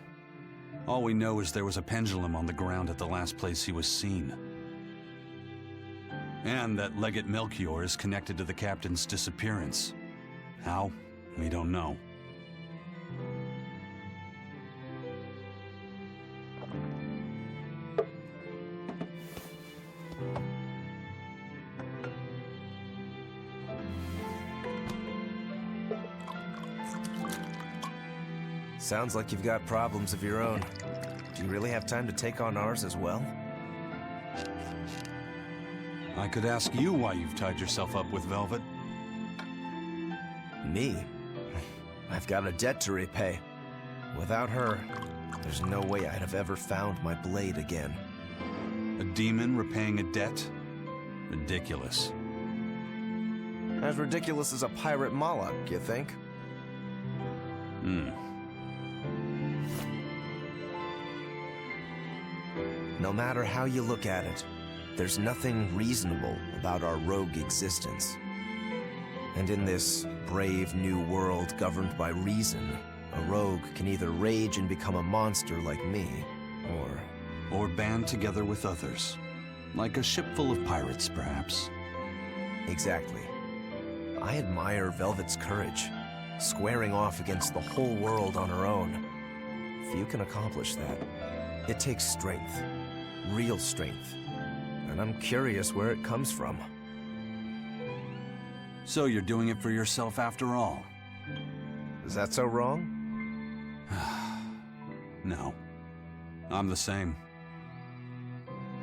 F: All we know is there was a pendulum on the ground at the last place he was seen. And that Legate Melchior is connected to the captain's disappearance. How? We don't know.
G: Sounds like you've got problems of your own. Do you really have time to take on ours as well?
F: I could ask you why you've tied yourself up with Velvet.
G: Me? I've got a debt to repay. Without her, there's no way I'd have ever found my blade again.
F: A demon repaying a debt? Ridiculous.
G: As ridiculous as a pirate Moloch, you think? No matter how you look at it, there's nothing reasonable about our rogue existence. And in this brave new world governed by reason, a rogue can either rage and become a monster like me, or
F: or band together with others. Like a ship full of pirates, perhaps.
G: Exactly. I admire Velvet's courage, squaring off against the whole world on her own. Few can accomplish that. It takes strength, real strength, and I'm curious where it comes from.
F: So you're doing it for yourself after all?
G: Is that so wrong?
F: No. I'm the same.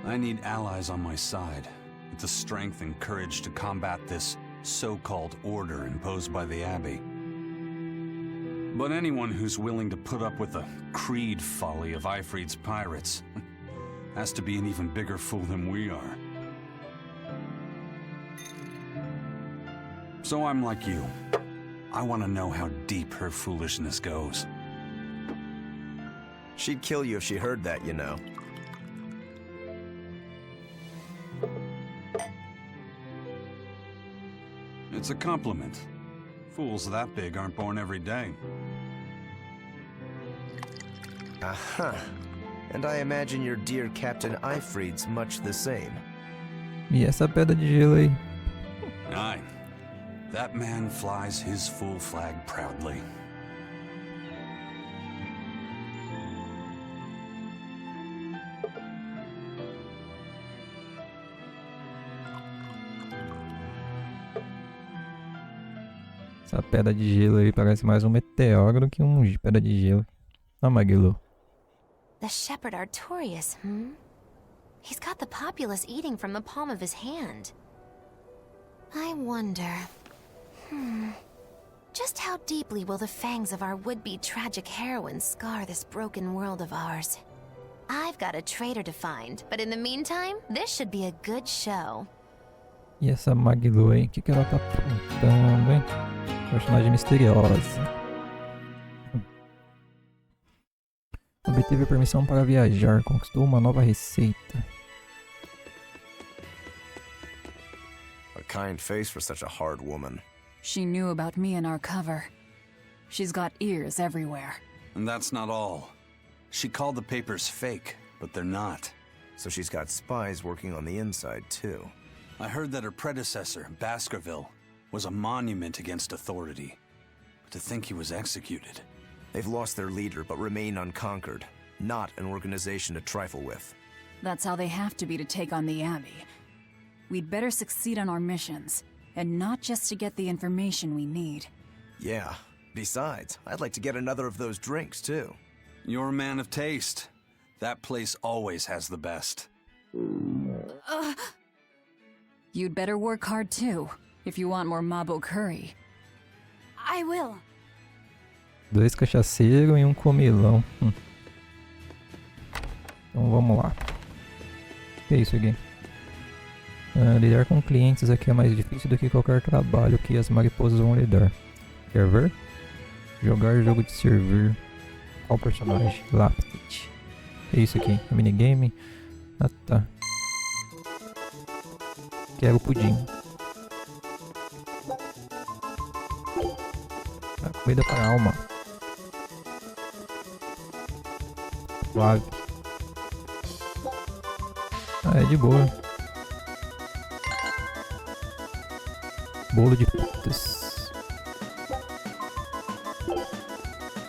F: I need allies on my side, with the strength and courage to combat this so-called order imposed by the Abbey. But anyone who's willing to put up with the creed folly of Ifrid's pirates has to be an even bigger fool than we are. So I'm like you. I want to know how deep her foolishness goes.
G: She'd kill you if she heard that, you know.
F: It's a compliment. Fools that big aren't born every day.
G: Aha. And I imagine your dear Captain Ifrid's much the same.
B: E essa pedra de gelo aí?
F: Aye. That man flies his full flag proudly.
B: Essa pedra de gelo aí parece mais um meteoro do que pedra de gelo. Ah, Magilo.
E: The shepherd Artorias, He's got the populace eating from the palm of his hand. I wonder... Just how deeply will the fangs of our would-be tragic heroine scar this broken world of ours? I've got a traitor to find, but in the meantime, this should be a good show.
B: E essa Magilo aí? O que ela tá aprontando, hein? Personagem misteriosa. Obteve permissão para viajar, conquistou uma nova receita.
G: A kind face for such a hard woman.
C: She knew about me and our cover. She's got ears everywhere.
F: And that's not all. She called the papers fake, but they're not.
G: So she's got spies working on the inside, too.
F: I heard that her predecessor, Baskerville, was a monument against authority. But to think he was executed.
G: They've lost their leader, but remain unconquered. Not an organization to trifle with.
C: That's how they have to be to take on the Abbey. We'd better succeed on our missions, and not just to get the information we need.
G: Yeah. Besides, I'd like to get another of those drinks, too.
F: You're a man of taste. That place always has the best.
C: You'd better work hard too, if you want more Mabo curry.
I: I will.
B: 2 cachaceiros e um comilão. Então vamos lá. O que é isso aqui? Lidar com clientes aqui é mais difícil do que qualquer trabalho que as mariposas vão lidar. Quer ver? Jogar jogo de servir. Qual personagem? Laptet. O que é isso aqui? É minigame? Ah tá. Quero pudim. Comida para a alma. Suave. Ah, é de boa. Bolo de frutas.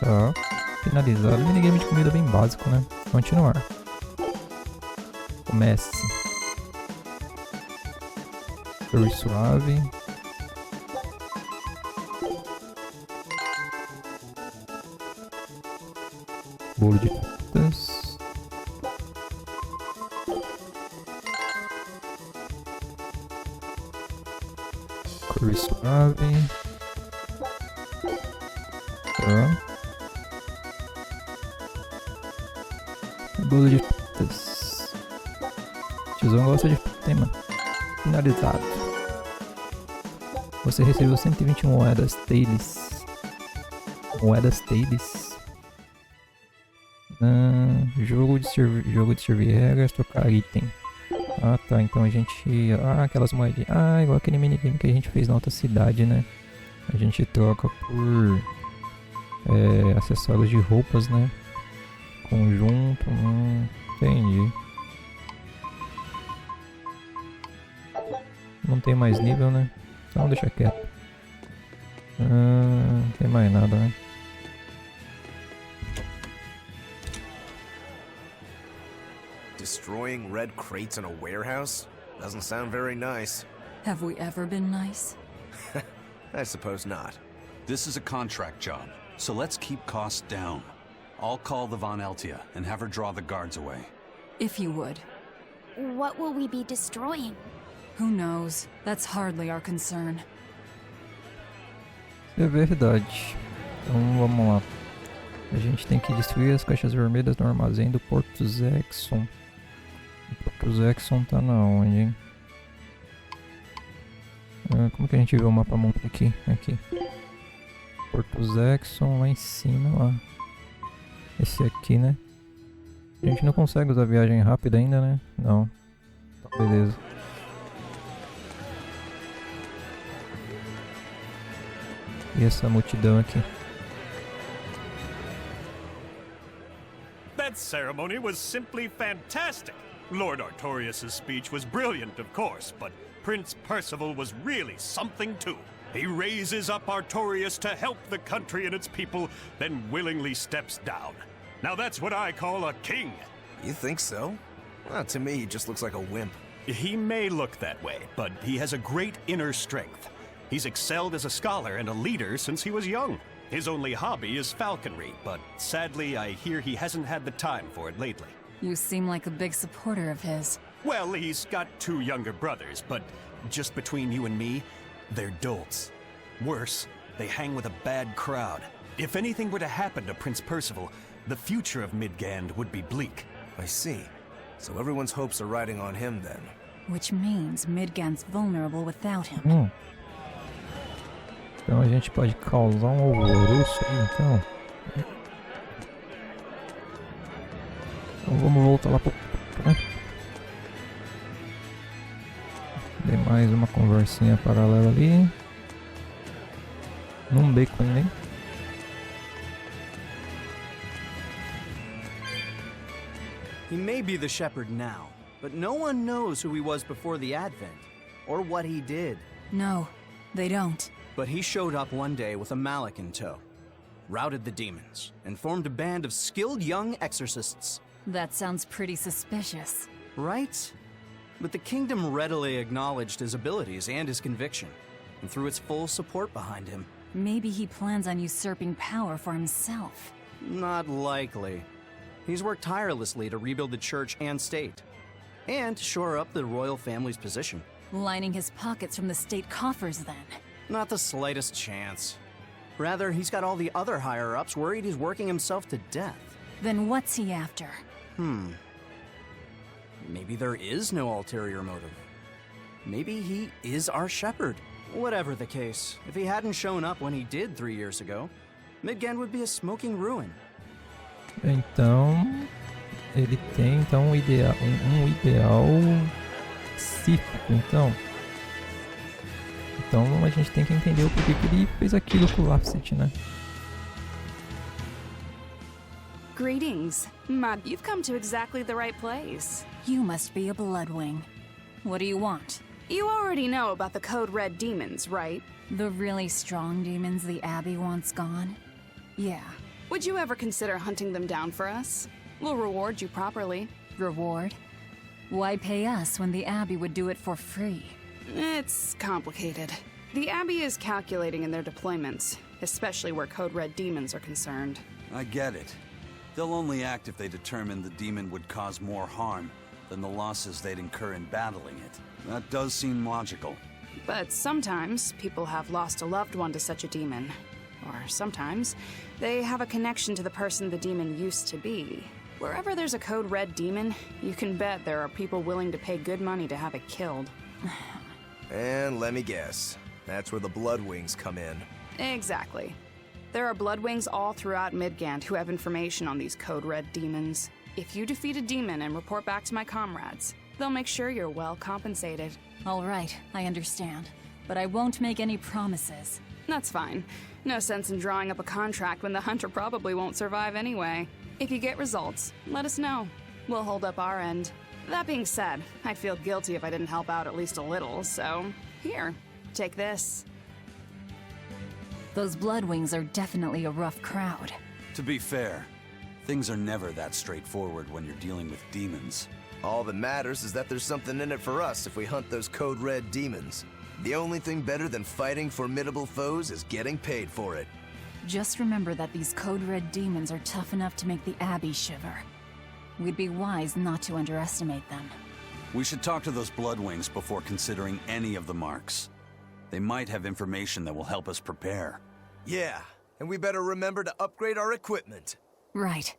B: Tá. Finalizado. Minigame de comida bem básico, né? Continuar. Comece. Curry suave. Bolo de frutas. Curry suave. Tá. Bolo de frutas. Tiozão gosta de fruta, hein, mano? Finalizado. Você recebeu 120 moedas Tales. Moedas Tales. Jogo de servir regras, trocar item. Ah tá, então a gente... aquelas moedinhas. Igual aquele minigame que a gente fez na outra cidade, né? A gente troca por... acessórios de roupas, né? Conjunto. Entendi. Não tem mais nível, né? Então deixa quieto. Não tem mais nada, né?
G: Destroying red crates in a warehouse? Doesn't sound very nice.
C: Have we ever been nice?
G: I suppose not.
F: This is a contract job, so let's keep costs down. I'll call the Von Eltia and have her draw the guards away.
C: If you would.
I: What will we be destroying?
C: Who knows? That's hardly our concern.
B: É verdade. Então vamos lá. A gente tem que destruir as caixas vermelhas no armazém do Porto Zexon. O Porto Zexon tá na onde, hein? Como que a gente vê o mapa mundo aqui? Aqui. Porto Zexon lá em cima, lá. Esse aqui, né? A gente não consegue usar viagem rápida ainda, né? Não. Então, beleza. E essa multidão aqui?
D: That ceremony was simply fantastic. Lord Artorias' speech was brilliant, of course, but Prince Percival was really something too. He raises up Artorias to help the country and its people, then willingly steps down. Now that's what I call a king.
G: You think so? Well, to me, he just looks like a wimp.
D: He may look that way, but he has a great inner strength. He's excelled as a scholar and a leader since he was young. His only hobby is falconry, but sadly I hear he hasn't had the time for it lately.
C: You seem like a big supporter of his.
D: Well, he's got 2 younger brothers, but just between you and me, they're dolts. Worse, they hang with a bad crowd. If anything were to happen to Prince Percival, the future of Midgand would be bleak.
G: I see. So everyone's hopes are riding on him then.
C: Which means Midgand's vulnerable without him.
B: Então a gente pode causar um alvoroço aí, então. Então vamos voltar lá pro... né? Tem mais uma conversinha paralela ali. Num beco nem.
M: He may be the shepherd now, but no one knows who he was before the Advent, or what he did.
C: No, they don't.
M: But he showed up one day with a mallet in tow, routed the demons, and formed a band of skilled young exorcists.
C: That sounds pretty suspicious.
M: Right? But the kingdom readily acknowledged his abilities and his conviction, and threw its full support behind him.
C: Maybe he plans on usurping power for himself.
M: Not likely. He's worked tirelessly to rebuild the church and state, and to shore up the royal family's position.
C: Lining his pockets from the state coffers, then.
M: Not the slightest chance. Rather, he's got all the other higher-ups worried he's working himself to death.
C: Then what's he after?
M: Maybe there is no ulterior motive. Maybe he is our shepherd. Whatever the case, if he hadn't shown up when he did 3 years ago, Midgand would be a smoking ruin.
B: Então, ele tem então um ideal específico, então a gente tem que entender o porquê que ele fez aquilo com o Lapsit, né?
N: Greetings. Mud, you've come to exactly the right place.
C: You must be a Bloodwing. What do you want?
N: You already know about the Code Red demons, right?
C: The really strong demons the Abbey wants gone? Yeah.
N: Would you ever consider hunting them down for us? We'll reward you properly.
C: Reward? Why pay us when the Abbey would do it for free?
N: It's complicated. The Abbey is calculating in their deployments, especially where Code Red demons are concerned.
F: I get it. They'll only act if they determine the demon would cause more harm than the losses they'd incur in battling it. That does seem logical.
N: But sometimes people have lost a loved one to such a demon. Or sometimes they have a connection to the person the demon used to be. Wherever there's a Code Red demon, you can bet there are people willing to pay good money to have it killed.
G: And let me guess, that's where the Bloodwings come in.
N: Exactly. There are Bloodwings all throughout Midgand who have information on these Code Red demons. If you defeat a demon and report back to my comrades, they'll make sure you're well compensated.
C: All right, I understand. But I won't make any promises.
N: That's fine. No sense in drawing up a contract when the hunter probably won't survive anyway. If you get results, let us know. We'll hold up our end. That being said, I'd feel guilty if I didn't help out at least a little, so here, take this.
C: Those Bloodwings are definitely a rough crowd.
F: To be fair, things are never that straightforward when you're dealing with demons.
G: All that matters is that there's something in it for us if we hunt those Code Red demons. The only thing better than fighting formidable foes is getting paid for it.
C: Just remember that these Code Red demons are tough enough to make the Abbey shiver. We'd be wise not to underestimate them.
F: We should talk to those Bloodwings before considering any of the marks. They might have information that will help us prepare.
G: Yeah, and we better remember to upgrade our equipment.
C: Right.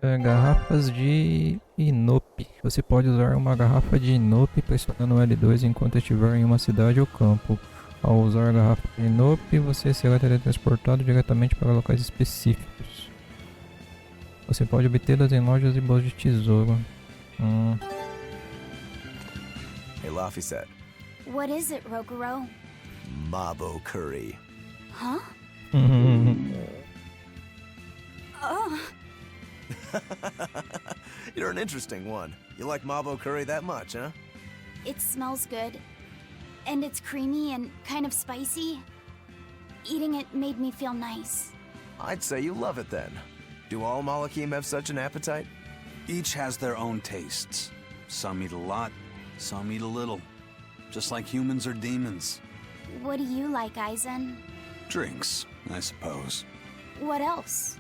B: Garrafas de inope. Você pode usar uma garrafa de inope pressionando L2 enquanto estiver em uma cidade ou campo. Ao usar a garrafa de inope, você será teletransportado diretamente para locais específicos. Você pode obtê-las em lojas e bolsas de tesouro.
G: Hey, Laffy said.
I: What is it, Rokuro?
G: Mabo curry.
I: Huh?
G: You're an interesting one. You like Mabo curry that much, huh?
I: It smells good. And it's creamy and kind of spicy. Eating it made me feel nice.
G: I'd say you love it then. Do all Malakim have such an appetite?
F: Each has their own tastes. Some eat a lot, some eat a little. Just like humans or demons.
I: What do you like, Aizen?
F: Drinks, I suppose.
I: What else?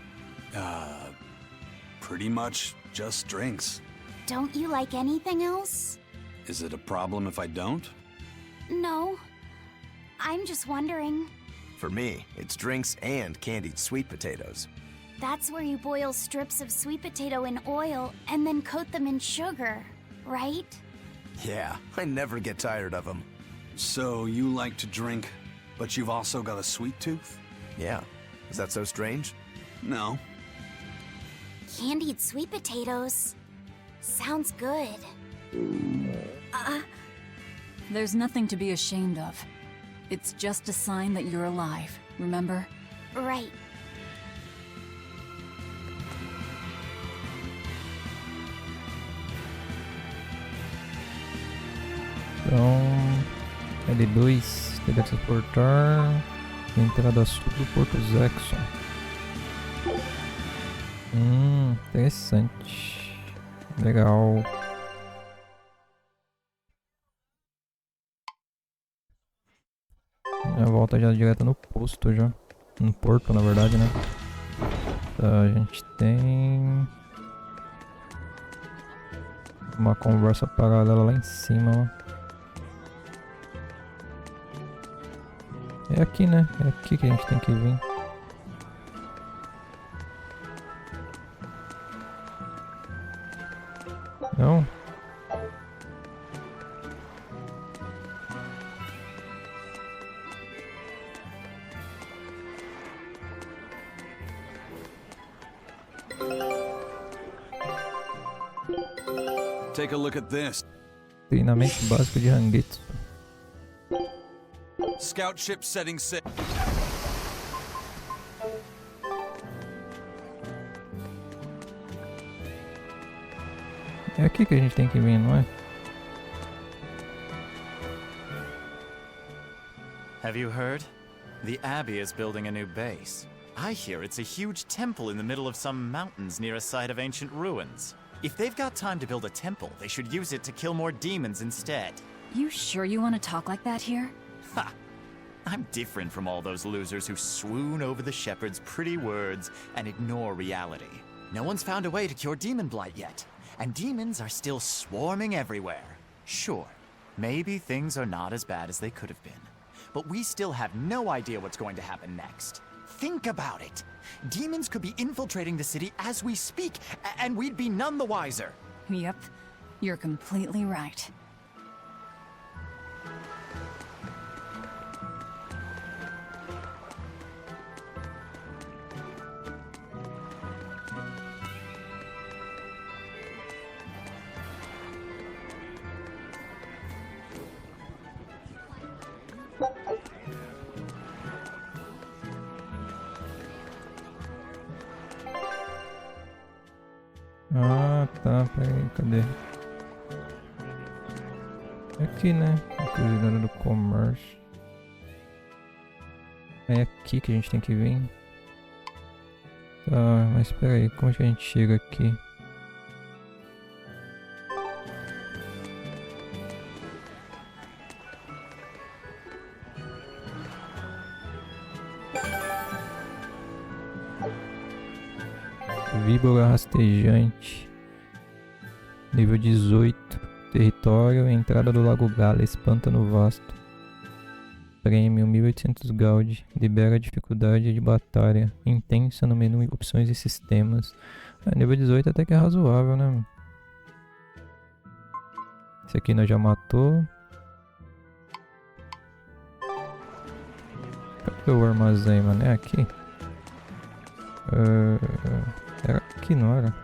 F: Pretty much just drinks.
I: Don't you like anything else?
F: Is it a problem if I don't?
I: No. I'm just wondering.
G: For me, it's drinks and candied sweet potatoes.
I: That's where you boil strips of sweet potato in oil and then coat them in sugar, right?
G: Yeah, I never get tired of them.
F: So you like to drink, but you've also got a sweet tooth?
G: Yeah. Is that so strange?
F: No.
I: Candied sweet potatoes. Sounds good.
C: There's nothing to be ashamed of. It's just a sign that you're alive, remember?
I: Right.
B: Então, L2, teletransportar, entrada sul do Porto Zexon. Interessante. Legal. A volta já direto no posto já. No porto, na verdade, né? Tá, a gente tem uma conversa paralela lá em cima, ó. É aqui, né? É aqui que a gente tem que vir. Não?
F: Take a look at this.
B: Treinamento básico de Hangetsu.
F: Scout ship setting sail.
B: É aqui que a gente tem que vir, não é?
O: Have you heard? The Abbey is building a new base. I hear it's a huge temple in the middle of some mountains near a site of ancient ruins. If they've got time to build a temple, they should use it to kill more demons instead.
C: You sure you want to talk like that here?
O: Ha! I'm different from all those losers who swoon over the shepherd's pretty words and ignore reality. No one's found a way to cure demon blight yet, and demons are still swarming everywhere. Sure, maybe things are not as bad as they could have been, but we still have no idea what's going to happen next. Think about it. Demons could be infiltrating the city as we speak, and we'd be none the wiser.
C: Yep, you're completely right.
B: Ah, tá, peraí, cadê? Aqui, né? Coordenador do comércio. É aqui que a gente tem que vir. Tá, mas peraí, como é que a gente chega aqui? Víbora rastejante. Nível 18. Território, entrada do Lago Gales, pântano vasto. Prêmio 1800 Gaud. Libera a dificuldade de batalha. Intensa no menu opções e sistemas. Nível 18 até que é razoável, né? Esse aqui nós já matou. Cadê o armazém, mano? É aqui? Era aqui, não era?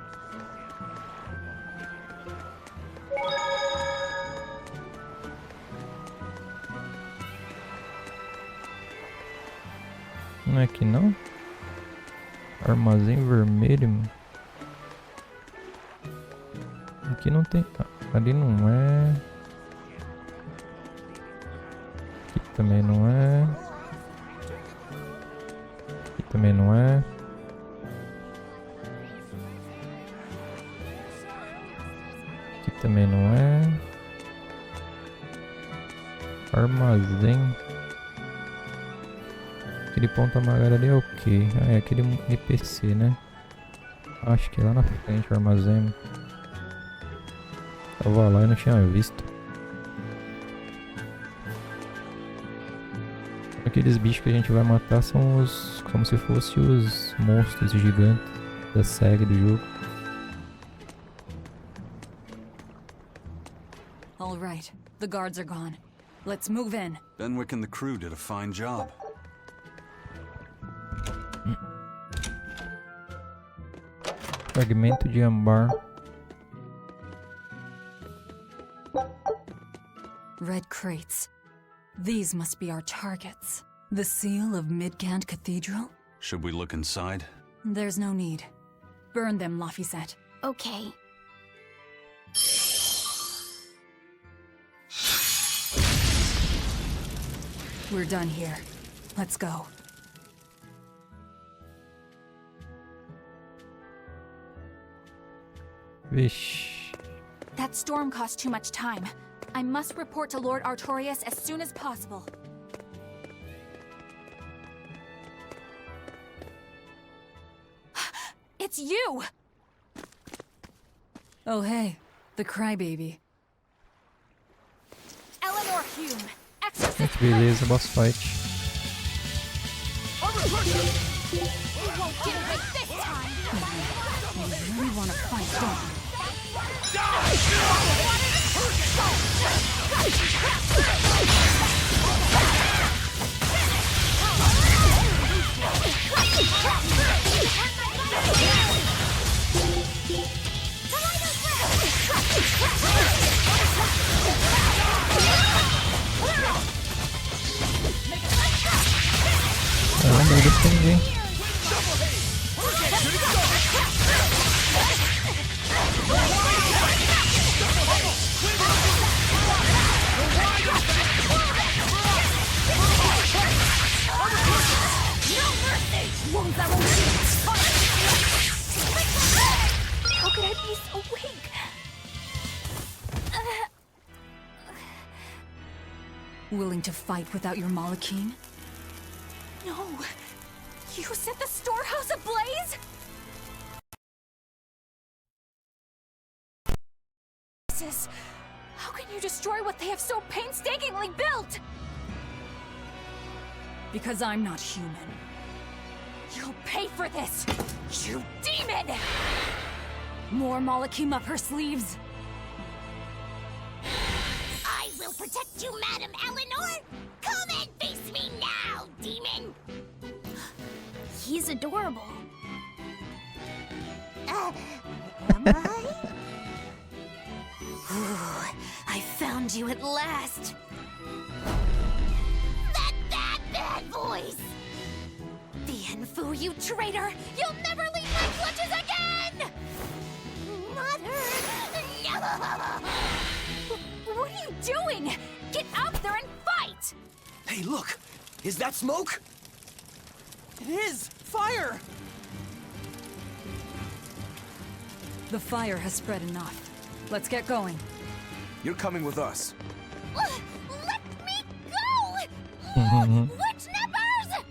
B: Não é aqui não? Armazém vermelho, mano. Aqui não tem. Ali não é. Aqui também não é. Aqui também não é. Aqui também não é. Armazém. Aquele ponto amarelo ali é o que? Ah, é aquele NPC, né? Acho que é lá na frente o armazém. Tava lá e não tinha visto. Aqueles bichos que a gente vai matar são os... como se fossem os monstros gigantes da série do jogo.
C: All right, the guards are gone. Let's move in.
F: Benwick and the crew did a fine job.
B: Fragmento de âmbar.
C: Red crates. These must be our targets. The seal of Midgand Cathedral?
F: Should we look inside?
C: There's no need. Burn them, Laphicet.
I: Okay.
C: We're done here. Let's go.
B: Vixe.
I: That storm cost too much time. I must report to Lord Artorias as soon as possible. It's you!
C: Oh hey, the crybaby.
I: Eleanor Hume, exorcist.
B: Que beleza, boss fight.
I: You won't get away this time!
C: You really want to fight, don't you?
B: Caramba, eu defendi.
I: How could I be so weak?
C: Willing to fight without your Malachine?
I: No! You set the storehouse ablaze? How can you destroy what they have so painstakingly built?
C: Because I'm not human.
I: You'll pay for this, you demon!
C: More Malachim up her sleeves?
I: I will protect you, Madam Eleanor! Come and face me now, demon! He's adorable. Am I? Ooh, I found you at last! That bad voice! Bienfu, you traitor! You'll never leave my clutches again! What are you doing? Get out there and fight!
G: Hey, look! Is that smoke?
M: It is! Fire!
C: The fire has spread enough. Let's get going.
G: You're coming with us.
I: Let me go! Witch nippers!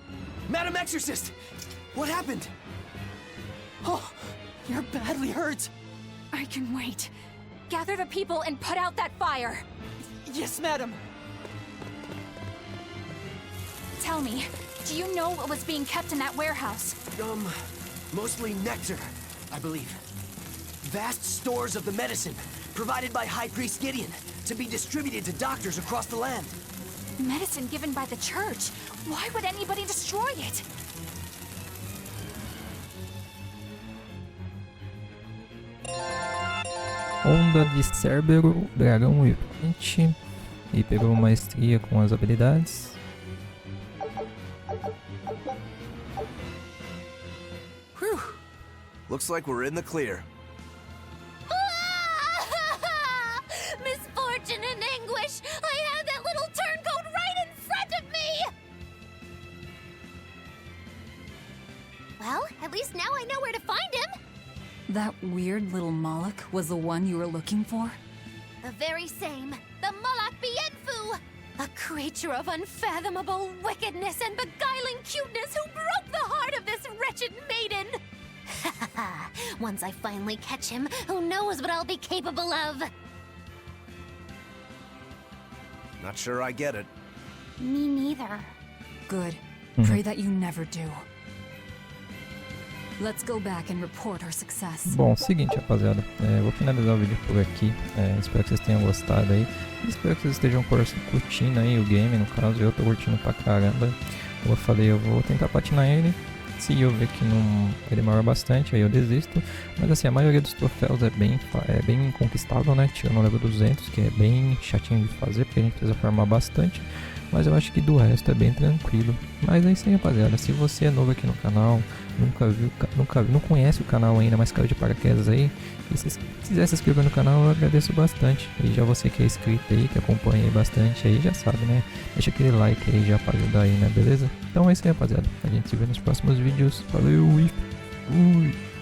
G: Madam Exorcist! What happened?
M: Oh, you're badly hurt.
C: I can wait. Gather the people and put out that fire.
M: Yes, madam.
C: Tell me, do you know what was being kept in that warehouse?
G: Mostly nectar, I believe. Vast stores of the medicine provided by High Priest Gideon to be distributed to doctors across the land.
C: Medicine given by the church. Why would anybody destroy it?
B: Onda de Cérbero, dragão vivente. E pegou maestria com as habilidades.
G: Whew. Looks like we're in the clear.
I: Misfortune and anguish! I had that little turncoat right in front of me! Well, at least now I know where to find him.
C: That weird little Moloch was the one you were looking for?
I: The very same. The Moloch Bienfu! A creature of unfathomable wickedness and beguiling cuteness who broke the heart of this wretched maiden! Once I finally catch him, who knows what I'll be capable of?
G: Not sure I get it.
I: Me neither.
C: Good. Pray that you never do. Let's go back and report our success.
B: Bom, seguinte, rapaziada, vou finalizar o vídeo por aqui. Espero que vocês tenham gostado aí. Espero que vocês estejam curtindo aí o game, no caso. Eu tô curtindo pra caramba. Como eu falei, eu vou tentar platinar ele. Se eu ver que ele demora bastante, aí eu desisto. Mas assim, a maioria dos troféus é bem conquistável, né? Tirando o level 200, que é bem chatinho de fazer, porque a gente precisa farmar bastante. Mas eu acho que do resto é bem tranquilo. Mas é isso aí, rapaziada. Se você é novo aqui no canal, não conhece o canal ainda, mas caiu de paraquedas aí, e se quiser se inscrever no canal, eu agradeço bastante. E já você que é inscrito aí, que acompanha aí bastante aí, já sabe, né? Deixa aquele like aí já pra ajudar aí, né? Beleza? Então é isso aí, rapaziada. A gente se vê nos próximos vídeos. Valeu e fui!